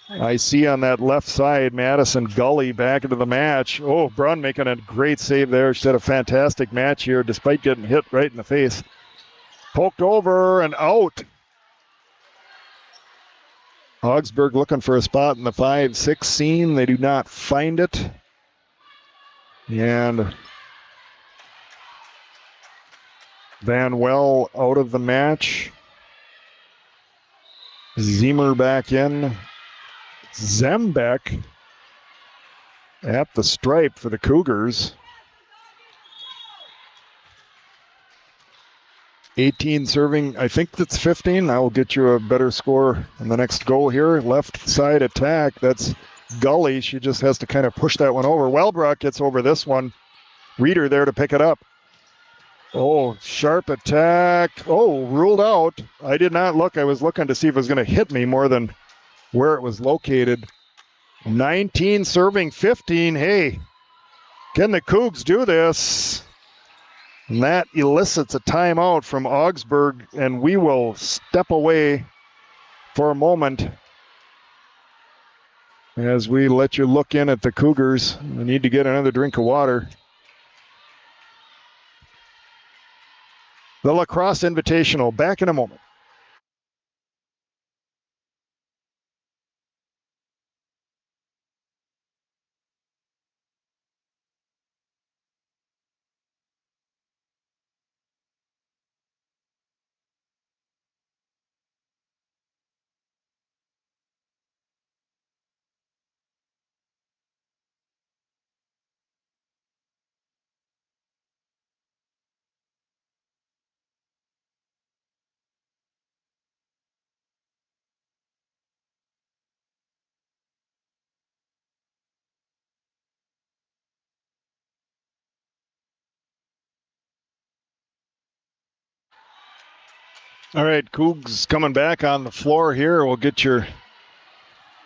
I see on that left side Madison Gully back into the match. Oh, Brunn making a great save there. She had a fantastic match here despite getting hit right in the face. Poked over and out. Augsburg looking for a spot in the 5-6 scene. They do not find it. And Van Well out of the match. Ziemer back in. Zembeck at the stripe for the Cougars. 18 serving, I think that's 15. I will get you a better score in the next goal here. Left side attack, that's Gully. She just has to kind of push that one over. Wellbrock gets over this one. Reeder there to pick it up. Oh, sharp attack. Oh, ruled out. I did not look. I was looking to see if it was going to hit me more than where it was located. 19 serving 15. Hey, can the Cougs do this? And that elicits a timeout from Augsburg, and we will step away for a moment as we let you look in at the Cougars. We need to get another drink of water. The Lacrosse Invitational, back in a moment. All right, Cougs coming back on the floor here. We'll get your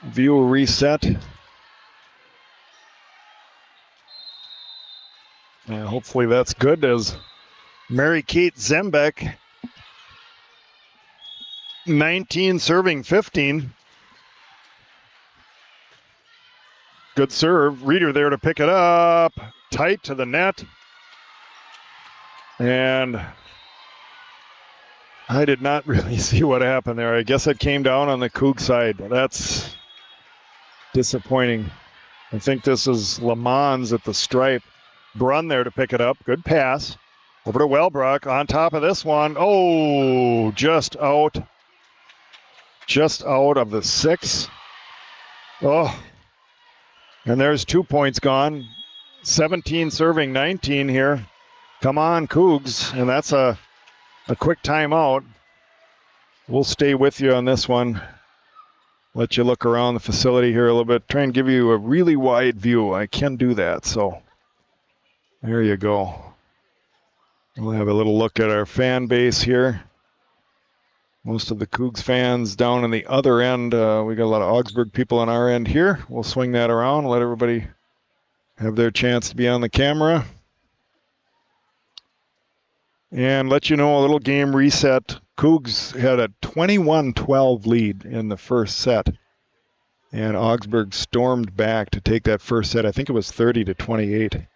view reset. And hopefully that's good as Mary Kate Zembeck, 19 serving 15. Good serve. Reeder there to pick it up. Tight to the net. And I did not really see what happened there. I guess it came down on the Coug side. That's disappointing. I think this is Le Mans at the stripe. Brunn there to pick it up. Good pass. Over to Wellbrock on top of this one. Oh, just out. Just out of the 6. Oh. And there's 2 points gone. 17 serving 19 here. Come on, Cougs. And that's a quick timeout. We'll stay with you on this one. Let you look around the facility here a little bit. Try and give you a really wide view. I can do that, so there you go. We'll have a little look at our fan base here. Most of the Cougs fans down on the other end. We got a lot of Augsburg people on our end here. We'll swing that around, let everybody have their chance to be on the camera. And let you know a little game reset. Cougs had a 21-12 lead in the first set. And Augsburg stormed back to take that first set. I think it was 30-28.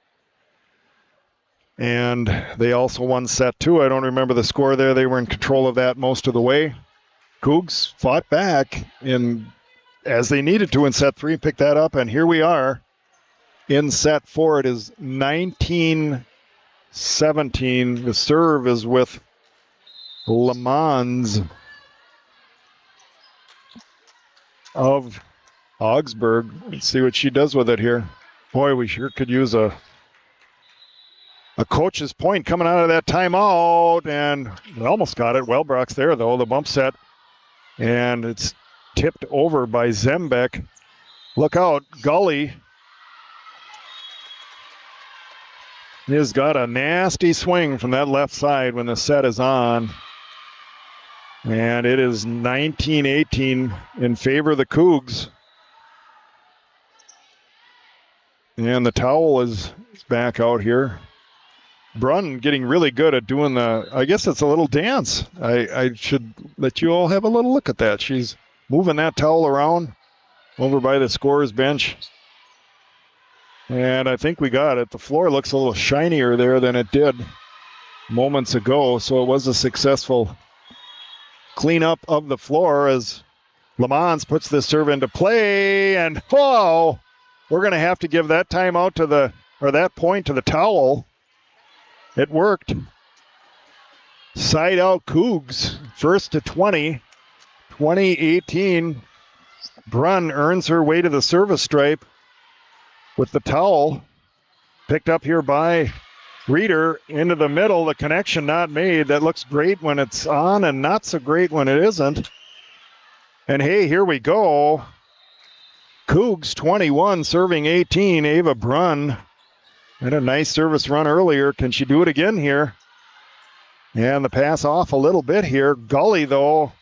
And they also won set 2. I don't remember the score there. They were in control of that most of the way. Cougs fought back as they needed to in set 3, picked that up. And here we are in set 4. It is 19-17. The serve is with Le Mans of Augsburg. Let's see what she does with it here. Boy, we sure could use a coach's point coming out of that timeout, and we almost got it. Wellbrock's there, though, the bump set, and it's tipped over by Zembeck. Look out, Gully has got a nasty swing from that left side when the set is on, and it is 19-18 in favor of the Cougs. And the towel is back out here. Brunn getting really good at doing I guess it's a little dance. I should let you all have a little look at that. She's moving that towel around over by the scorer's bench. And I think we got it. The floor looks a little shinier there than it did moments ago. So it was a successful cleanup of the floor as Lamons puts this serve into play, and we're going to have to give that timeout that point to the towel. It worked. Side out Cougs, first to 20, 20-18. Brunn earns her way to the service stripe with the towel. Picked up here by Reeder into the middle. The connection not made. That looks great when it's on and not so great when it isn't. And hey, here we go. Cougs 21 serving 18. Ava Brunn had a nice service run earlier. Can she do it again here? And the pass off a little bit here. Gully, though,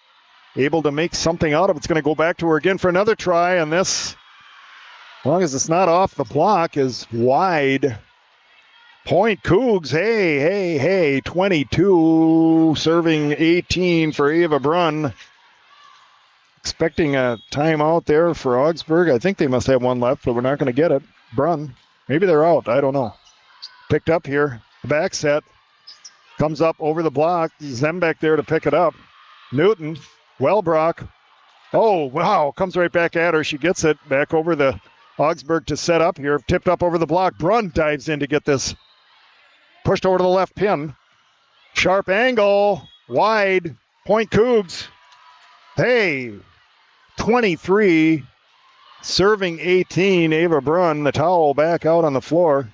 able to make something out of it. It's going to go back to her again for another try. And this, as long as it's not off the block, is wide. Point Cougs. Hey. 22 serving 18 for Ava Brunn. Expecting a timeout there for Augsburg. I think they must have one left, but we're not going to get it. Brunn. Maybe they're out. I don't know. Picked up here. The back set. Comes up over the block. Zembeck there to pick it up. Newton. Wellbrock. Oh, wow. Comes right back at her. She gets it back over the Augsburg to set up here. Tipped up over the block. Brunn dives in to get this. Pushed over to the left pin. Sharp angle. Wide. Point Cougs. Hey. 23. Serving 18. Ava Brunn. The towel back out on the floor.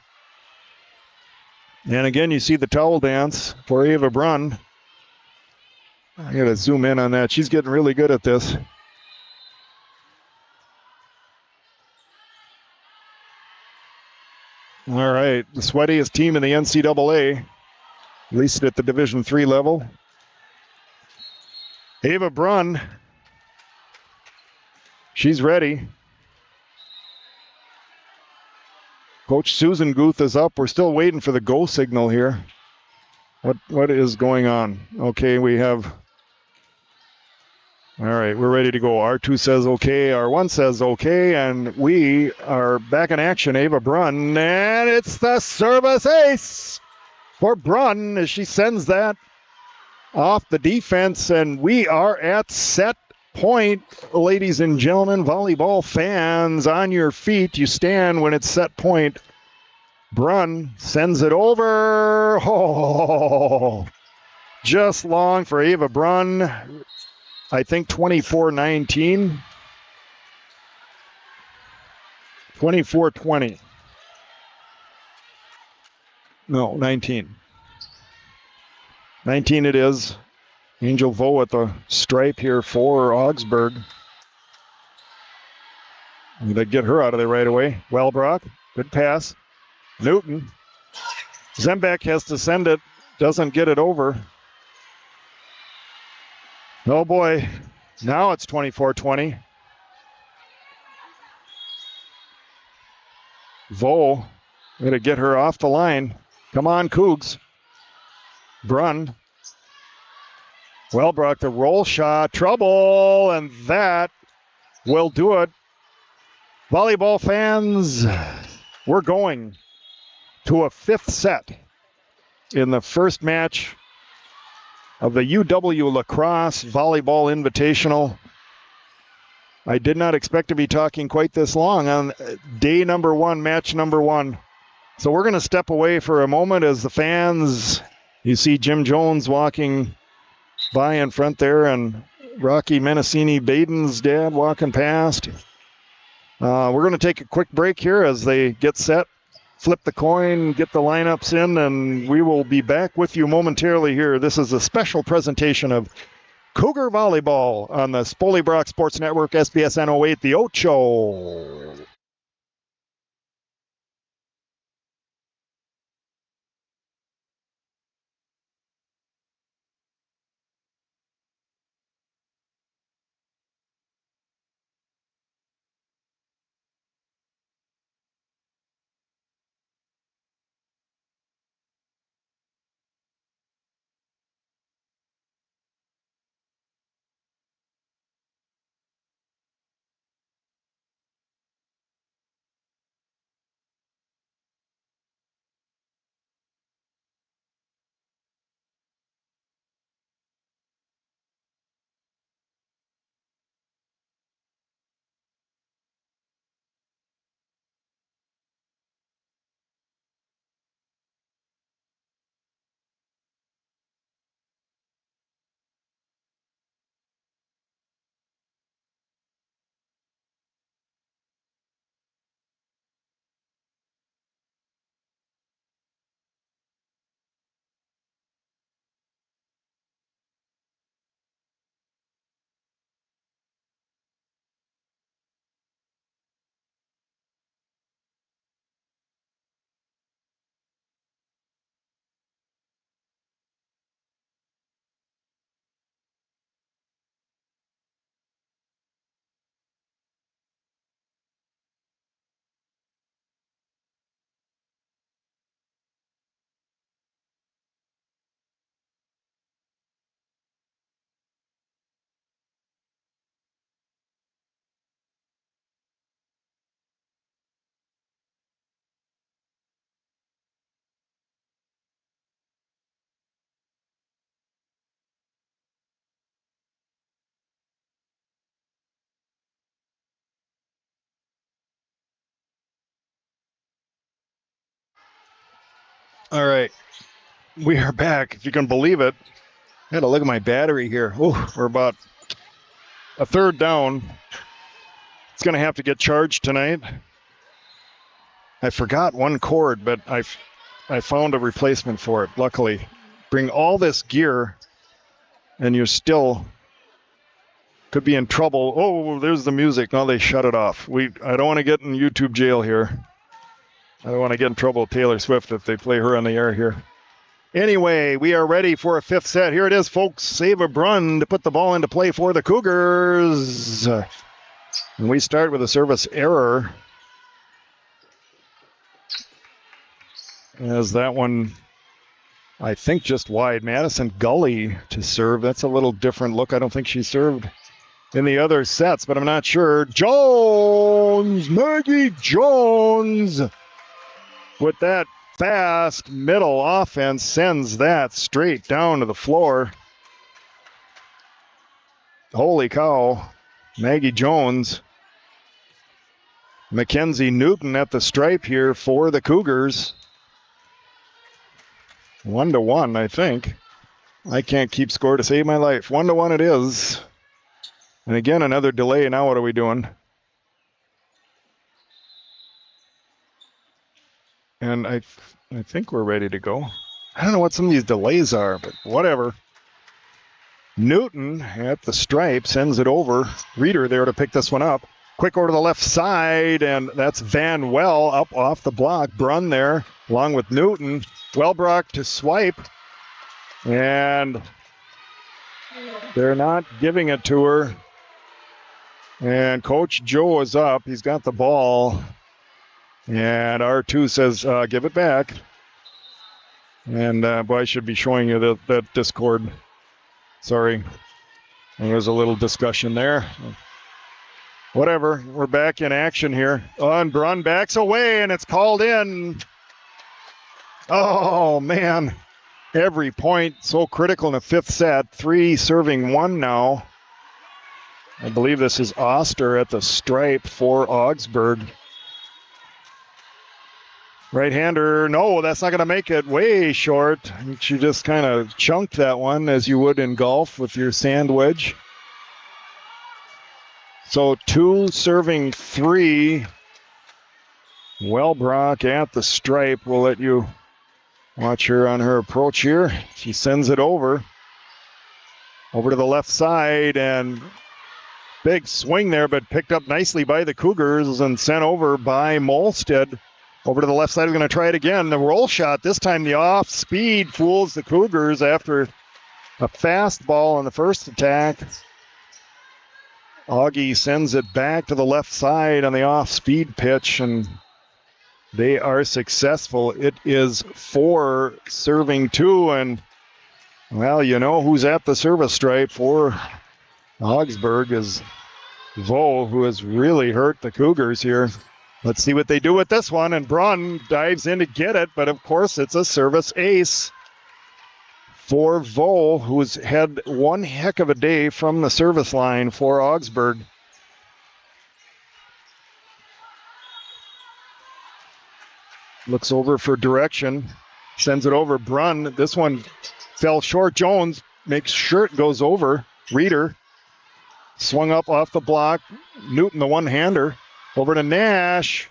And again, you see the towel dance for Ava Brunn. I got to zoom in on that. She's getting really good at this. All right, the sweatiest team in the NCAA, at least at the Division III level. Ava Brunn, she's ready. Coach Susan Guth is up. We're still waiting for the go signal here. What is going on? Okay, we have... All right, we're ready to go. R2 says okay, R1 says okay, and we are back in action. Ava Brunn, and it's the service ace for Brunn as she sends that off the defense, and we are at set point. Ladies and gentlemen, volleyball fans, on your feet. You stand when it's set point. Brunn sends it over. Oh, just long for Ava Brunn. I think 24-19. 24-20. No, 19. 19 it is. Angel Vo at the stripe here for Augsburg. They get her out of there right away. Wellbrock, good pass. Newton. Zembeck has to send it. Doesn't get it over. Oh boy. Now it's 24-20. Vo, going to get her off the line. Come on, Cougs. Brunn. Wellbrock, the roll shot. Trouble, and that will do it. Volleyball fans, we're going to a fifth set in the first match of the UW Lacrosse Volleyball Invitational. I did not expect to be talking quite this long on day number one, match number one. So we're going to step away for a moment as the fans, you see Jim Jones walking by in front there and Rocky Menacini Baden's dad walking past. We're going to take a quick break here as they get set, flip the coin, get the lineups in, and we will be back with you momentarily here. This is a special presentation of Cougar Volleyball on the Spoley Brock Sports Network, SBSN 08, The Ocho. All right. We are back, if you can believe it. I had to look at my battery here. Oh, we're about a third down. It's going to have to get charged tonight. I forgot one cord, but I found a replacement for it, luckily. Bring all this gear, and you still could be in trouble. Oh, there's the music. Now they shut it off. I don't want to get in YouTube jail here. I don't want to get in trouble with Taylor Swift if they play her on the air here. Anyway, we are ready for a fifth set. Here it is, folks. Save a Brunn to put the ball into play for the Cougars. And we start with a service error. As that one, I think, just wide. Madison Gully to serve. That's a little different look. I don't think she served in the other sets, but I'm not sure. Jones, Maggie Jones, with that fast middle offense, sends that straight down to the floor. Holy cow. Maggie Jones. Mackenzie Newton at the stripe here for the Cougars. 1-1, I think. I can't keep score to save my life. 1-1 it is. And again, another delay. Now what are we doing? And I think we're ready to go. I don't know what some of these delays are, but whatever. Newton at the stripe sends it over. Reeder there to pick this one up. Quick over to the left side, and that's Van Well up off the block. Brunn there, along with Newton. Wellbrock to swipe, and they're not giving it to her. And Coach Joe is up. He's got the ball. And R2 says, give it back. And boy, I should be showing you that Discord. Sorry. There was a little discussion there. Whatever. We're back in action here. And Brunn backs away, and it's called in. Oh, man. Every point so critical in the fifth set. 3 serving 1 now. I believe this is Oster at the stripe for Augsburg. Right-hander, no, that's not going to make it. Way short. She just kind of chunked that one as you would in golf with your sand wedge. So 2 serving 3. Wellbrock at the stripe. We'll let you watch her on her approach here. She sends it over. Over to the left side, and big swing there, but picked up nicely by the Cougars and sent over by Molstead. Over to the left side, we're going to try it again. The roll shot, this time the off speed fools the Cougars after a fastball on the first attack. Augie sends it back to the left side on the off speed pitch, and they are successful. It is 4 serving 2, and well, you know who's at the service stripe for Augsburg is Vo, who has really hurt the Cougars here. Let's see what they do with this one, and Brunn dives in to get it, but of course it's a service ace for Vo, who's had one heck of a day from the service line for Augsburg. Looks over for direction, sends it over. Brunn, this one fell short. Jones makes sure it goes over. Reeder swung up off the block. Newton, the one-hander. Over to Nash.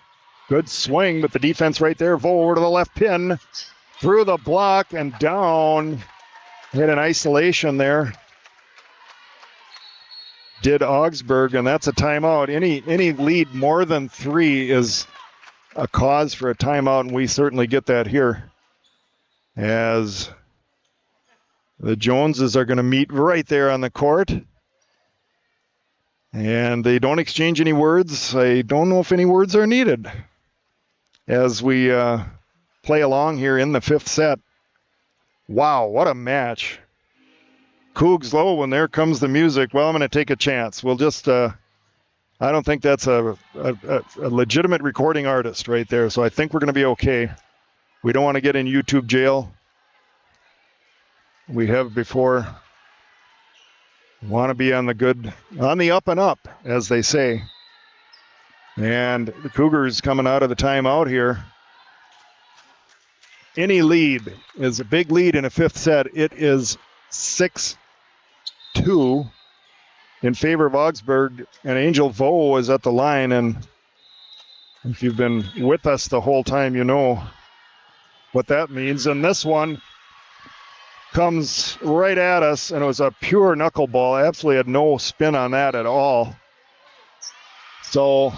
Good swing, but the defense right there. Vo over to the left pin. Through the block and down. Hit an isolation there. Did Augsburg, and that's a timeout. Any lead more than 3 is a cause for a timeout, and we certainly get that here. As the Joneses are going to meet right there on the court. And they don't exchange any words. I don't know if any words are needed as we play along here in the fifth set. Wow, what a match. Cougs low, when there comes the music. Well, I'm going to take a chance. We'll just, I don't think that's a legitimate recording artist right there, so I think we're going to be okay. We don't want to get in YouTube jail. We have before. Want to be on the up and up, as they say. And the Cougars coming out of the timeout here. any lead is a big lead in a fifth set. It is 6-2 in favor of Augsburg, and Angel Vo is at the line, and if you've been with us the whole time, you know what that means. And this one comes right at us, and it was a pure knuckleball. I absolutely had no spin on that at all. So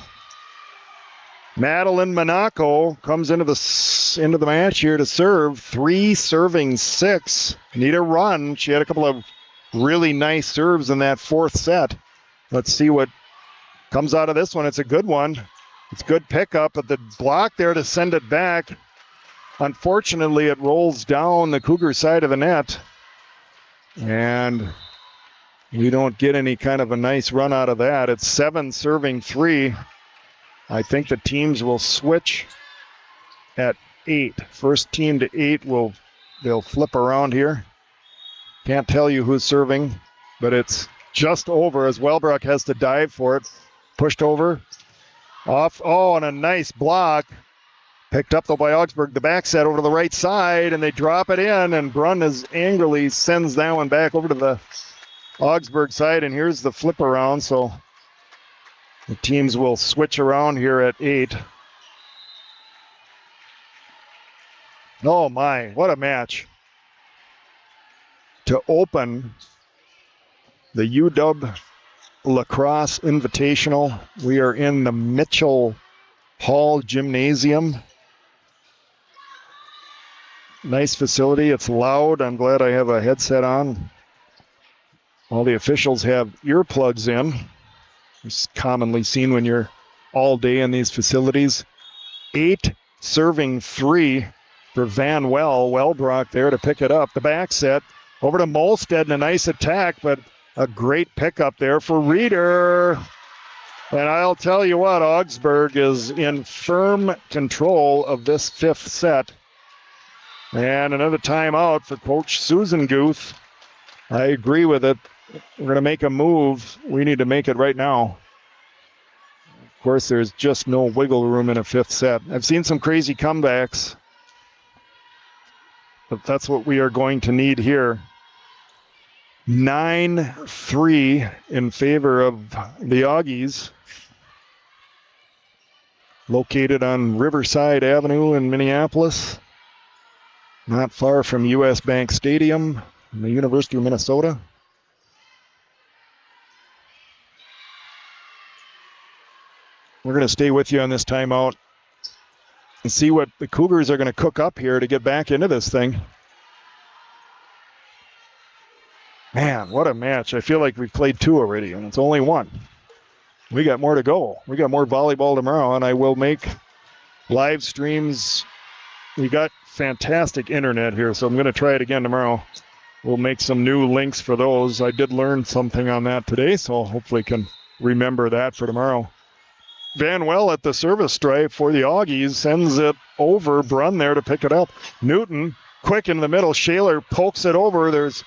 Madeline Monaco comes into the match here to serve. 3 serving 6. Need a run. She had a couple of really nice serves in that fourth set. Let's see what comes out of this one. It's a good one. It's good pickup, but the block there to send it back. Unfortunately, it rolls down the Cougar side of the net, and we don't get any kind of a nice run out of that. It's 7 serving 3. I think the teams will switch at 8. First team to 8 they'll flip around here. Can't tell you who's serving, but it's just over as Wellbrook has to dive for it. Pushed over. Off. Oh, and a nice block. Picked up though by Augsburg. The back set over to the right side, and they drop it in, and Brunn angrily sends that one back over to the Augsburg side, and here's the flip around. So the teams will switch around here at 8. Oh my, what a match. To open the UW Lacrosse Invitational, we are in the Mitchell Hall Gymnasium. Nice facility. It's loud. I'm glad I have a headset on. All the officials have earplugs in. It's commonly seen when you're all day in these facilities. 8 serving 3 for Van Wellbrock there to pick it up. The back set over to Molstead, and a nice attack, but a great pickup there for Reeder. And I'll tell you what, Augsburg is in firm control of this fifth set. And another timeout for Coach Susan Guth. I agree with it. We're going to make a move. We need to make it right now. Of course, there's just no wiggle room in a fifth set. I've seen some crazy comebacks, but that's what we are going to need here. 9-3 in favor of the Augies. Located on Riverside Avenue in Minneapolis. Not far from U.S. Bank Stadium in the University of Minnesota. We're going to stay with you on this timeout and see what the Cougars are going to cook up here to get back into this thing. Man, what a match. I feel like we've played 2 already, and it's only 1. We got more to go. We got more volleyball tomorrow, and I will make live streams. We got fantastic internet here, so I'm going to try it again tomorrow. We'll make some new links for those. I did learn something on that today, so hopefully can remember that for tomorrow. Van Well at the service stripe for the Augies, sends it over. Brunn there to pick it up. Newton, quick in the middle. Shaler pokes it over. There's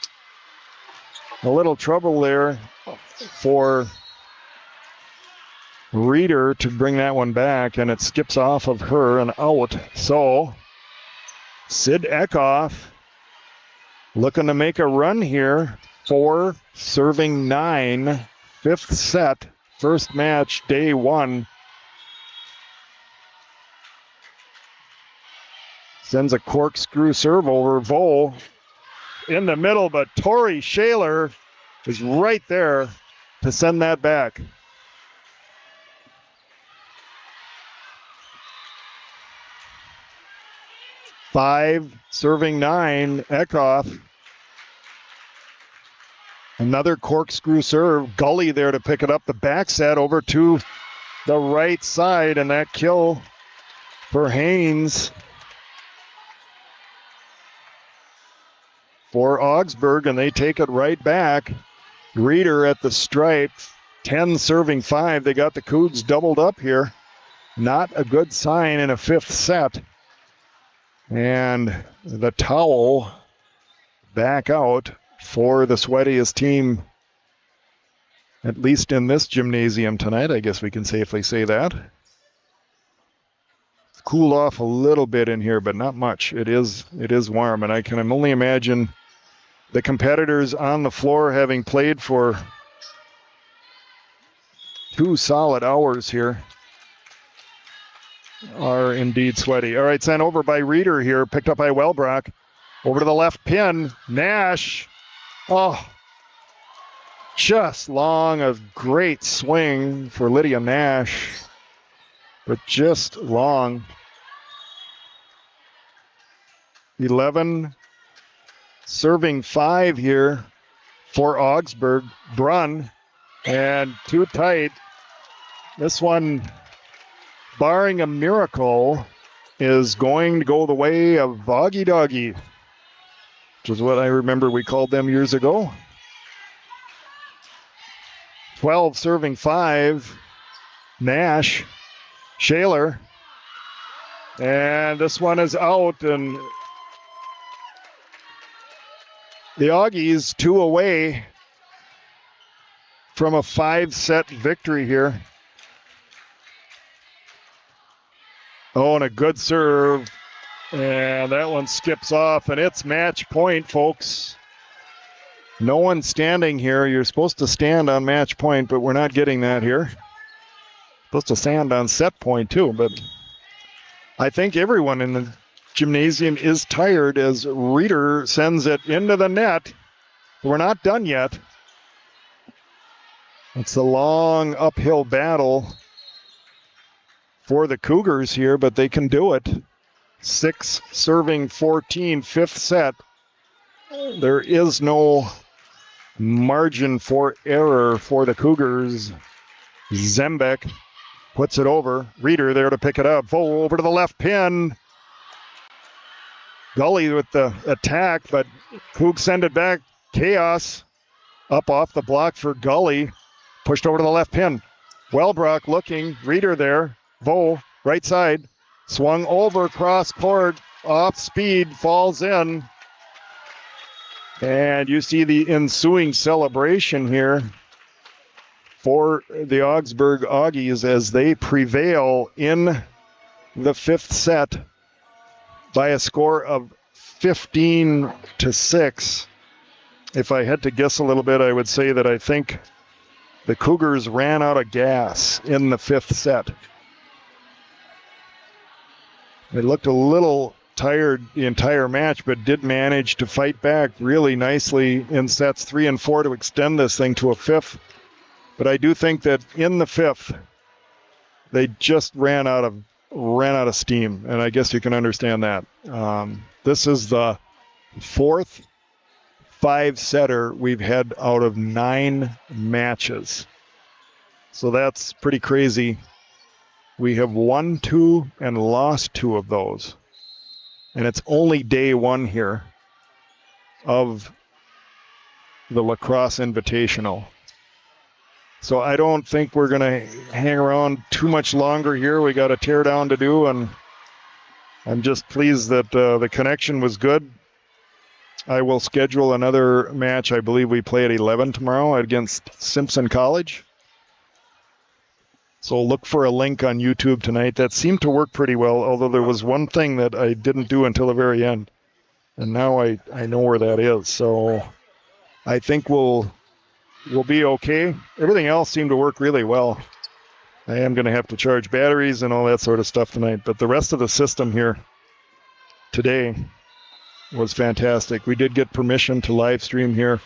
a little trouble there for Reeder to bring that one back, and it skips off of her and out. So Sid Eckhoff looking to make a run here. 4 serving 9. Fifth set. First match, day 1. Sends a corkscrew serve over. Vo in the middle, but Tori Shaler is right there to send that back. Five serving 9. Eckhoff. Another corkscrew serve. Gully there to pick it up. The back set over to the right side, and that kill for Haynes. For Augsburg, and they take it right back. Reeder at the stripe. 10 serving 5. They got the Cougs doubled up here. Not a good sign in a fifth set. And the towel back out for the sweatiest team, at least in this gymnasium tonight. I guess we can safely say that. cooled off a little bit in here, but not much. It is warm, and I can only imagine the competitors on the floor, having played for 2 solid hours here, are indeed sweaty. All right, sent over by Reeder here, picked up by Wellbrock. Over to the left pin, Nash. Oh, just long, a great swing for Lydia Nash, but just long. 11, serving 5 here for Augsburg. Brunn, and too tight. This one, barring a miracle, is going to go the way of Augie Doggy, which is what I remember we called them years ago. 12 serving 5, Nash, Shaler, and this one is out, and the Augies 2 away from a 5-set victory here. Oh, and a good serve, and that one skips off, and it's match point, folks. No one standing here. You're supposed to stand on match point, but we're not getting that here. Supposed to stand on set point too, but I think everyone in the gymnasium is tired as Reeder sends it into the net. We're not done yet. It's a long uphill battle for the Cougars here, but they can do it. 6 serving 14, 5th set. There is no margin for error for the Cougars. Zembeck puts it over. Reeder there to pick it up. Full over to the left pin. Gully with the attack, but Coug send it back. Chaos up off the block for Gully. Pushed over to the left pin. Wellbrock looking. Reeder there. Vo, right side. Swung over, cross court, off speed, falls in. And you see the ensuing celebration here for the Augsburg Augies as they prevail in the 5th set by a score of 15-6. If I had to guess a little bit, I would say that I think the Cougars ran out of gas in the 5th set. They looked a little tired the entire match, but did manage to fight back really nicely in sets 3 and 4 to extend this thing to a 5th. But I do think that in the 5th, they just ran out of steam, and I guess you can understand that. This is the 4th 5-setter we've had out of 9 matches. So that's pretty crazy. We have won 2 and lost 2 of those. And it's only day 1 here of the Lacrosse Invitational. So I don't think we're going to hang around too much longer here. We got a tear down to do, and I'm just pleased that the connection was good. I will schedule another match. I believe we play at 11 tomorrow against Simpson College. So look for a link on YouTube tonight. That seemed to work pretty well, although there was one thing that I didn't do until the very end. And now I know where that is. So I think we'll be okay. Everything else seemed to work really well. I am going to have to charge batteries and all that sort of stuff tonight. But the rest of the system here today was fantastic. We did get permission to live stream here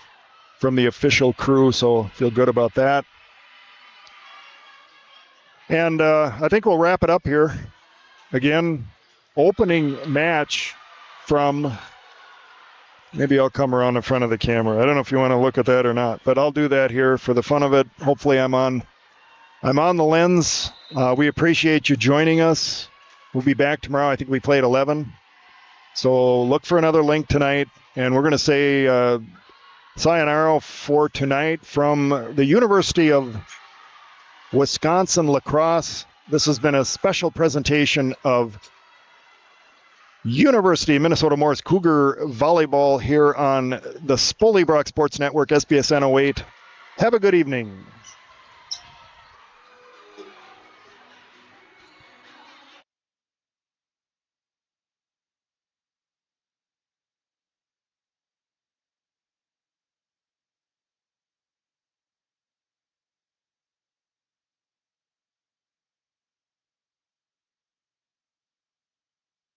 from the official crew, so feel good about that. And I think we'll wrap it up here. Again, opening match from, maybe I'll come around in front of the camera. I don't know if you want to look at that or not, but I'll do that here for the fun of it. Hopefully I'm on the lens. We appreciate you joining us. We'll be back tomorrow. I think we play at 11. So look for another link tonight. And we're going to say sayonara for tonight from the University of Wisconsin Lacrosse. This has been a special presentation of University of Minnesota Morris Cougar Volleyball here on the Spoley Brock Sports Network, SBS 108. Have a good evening.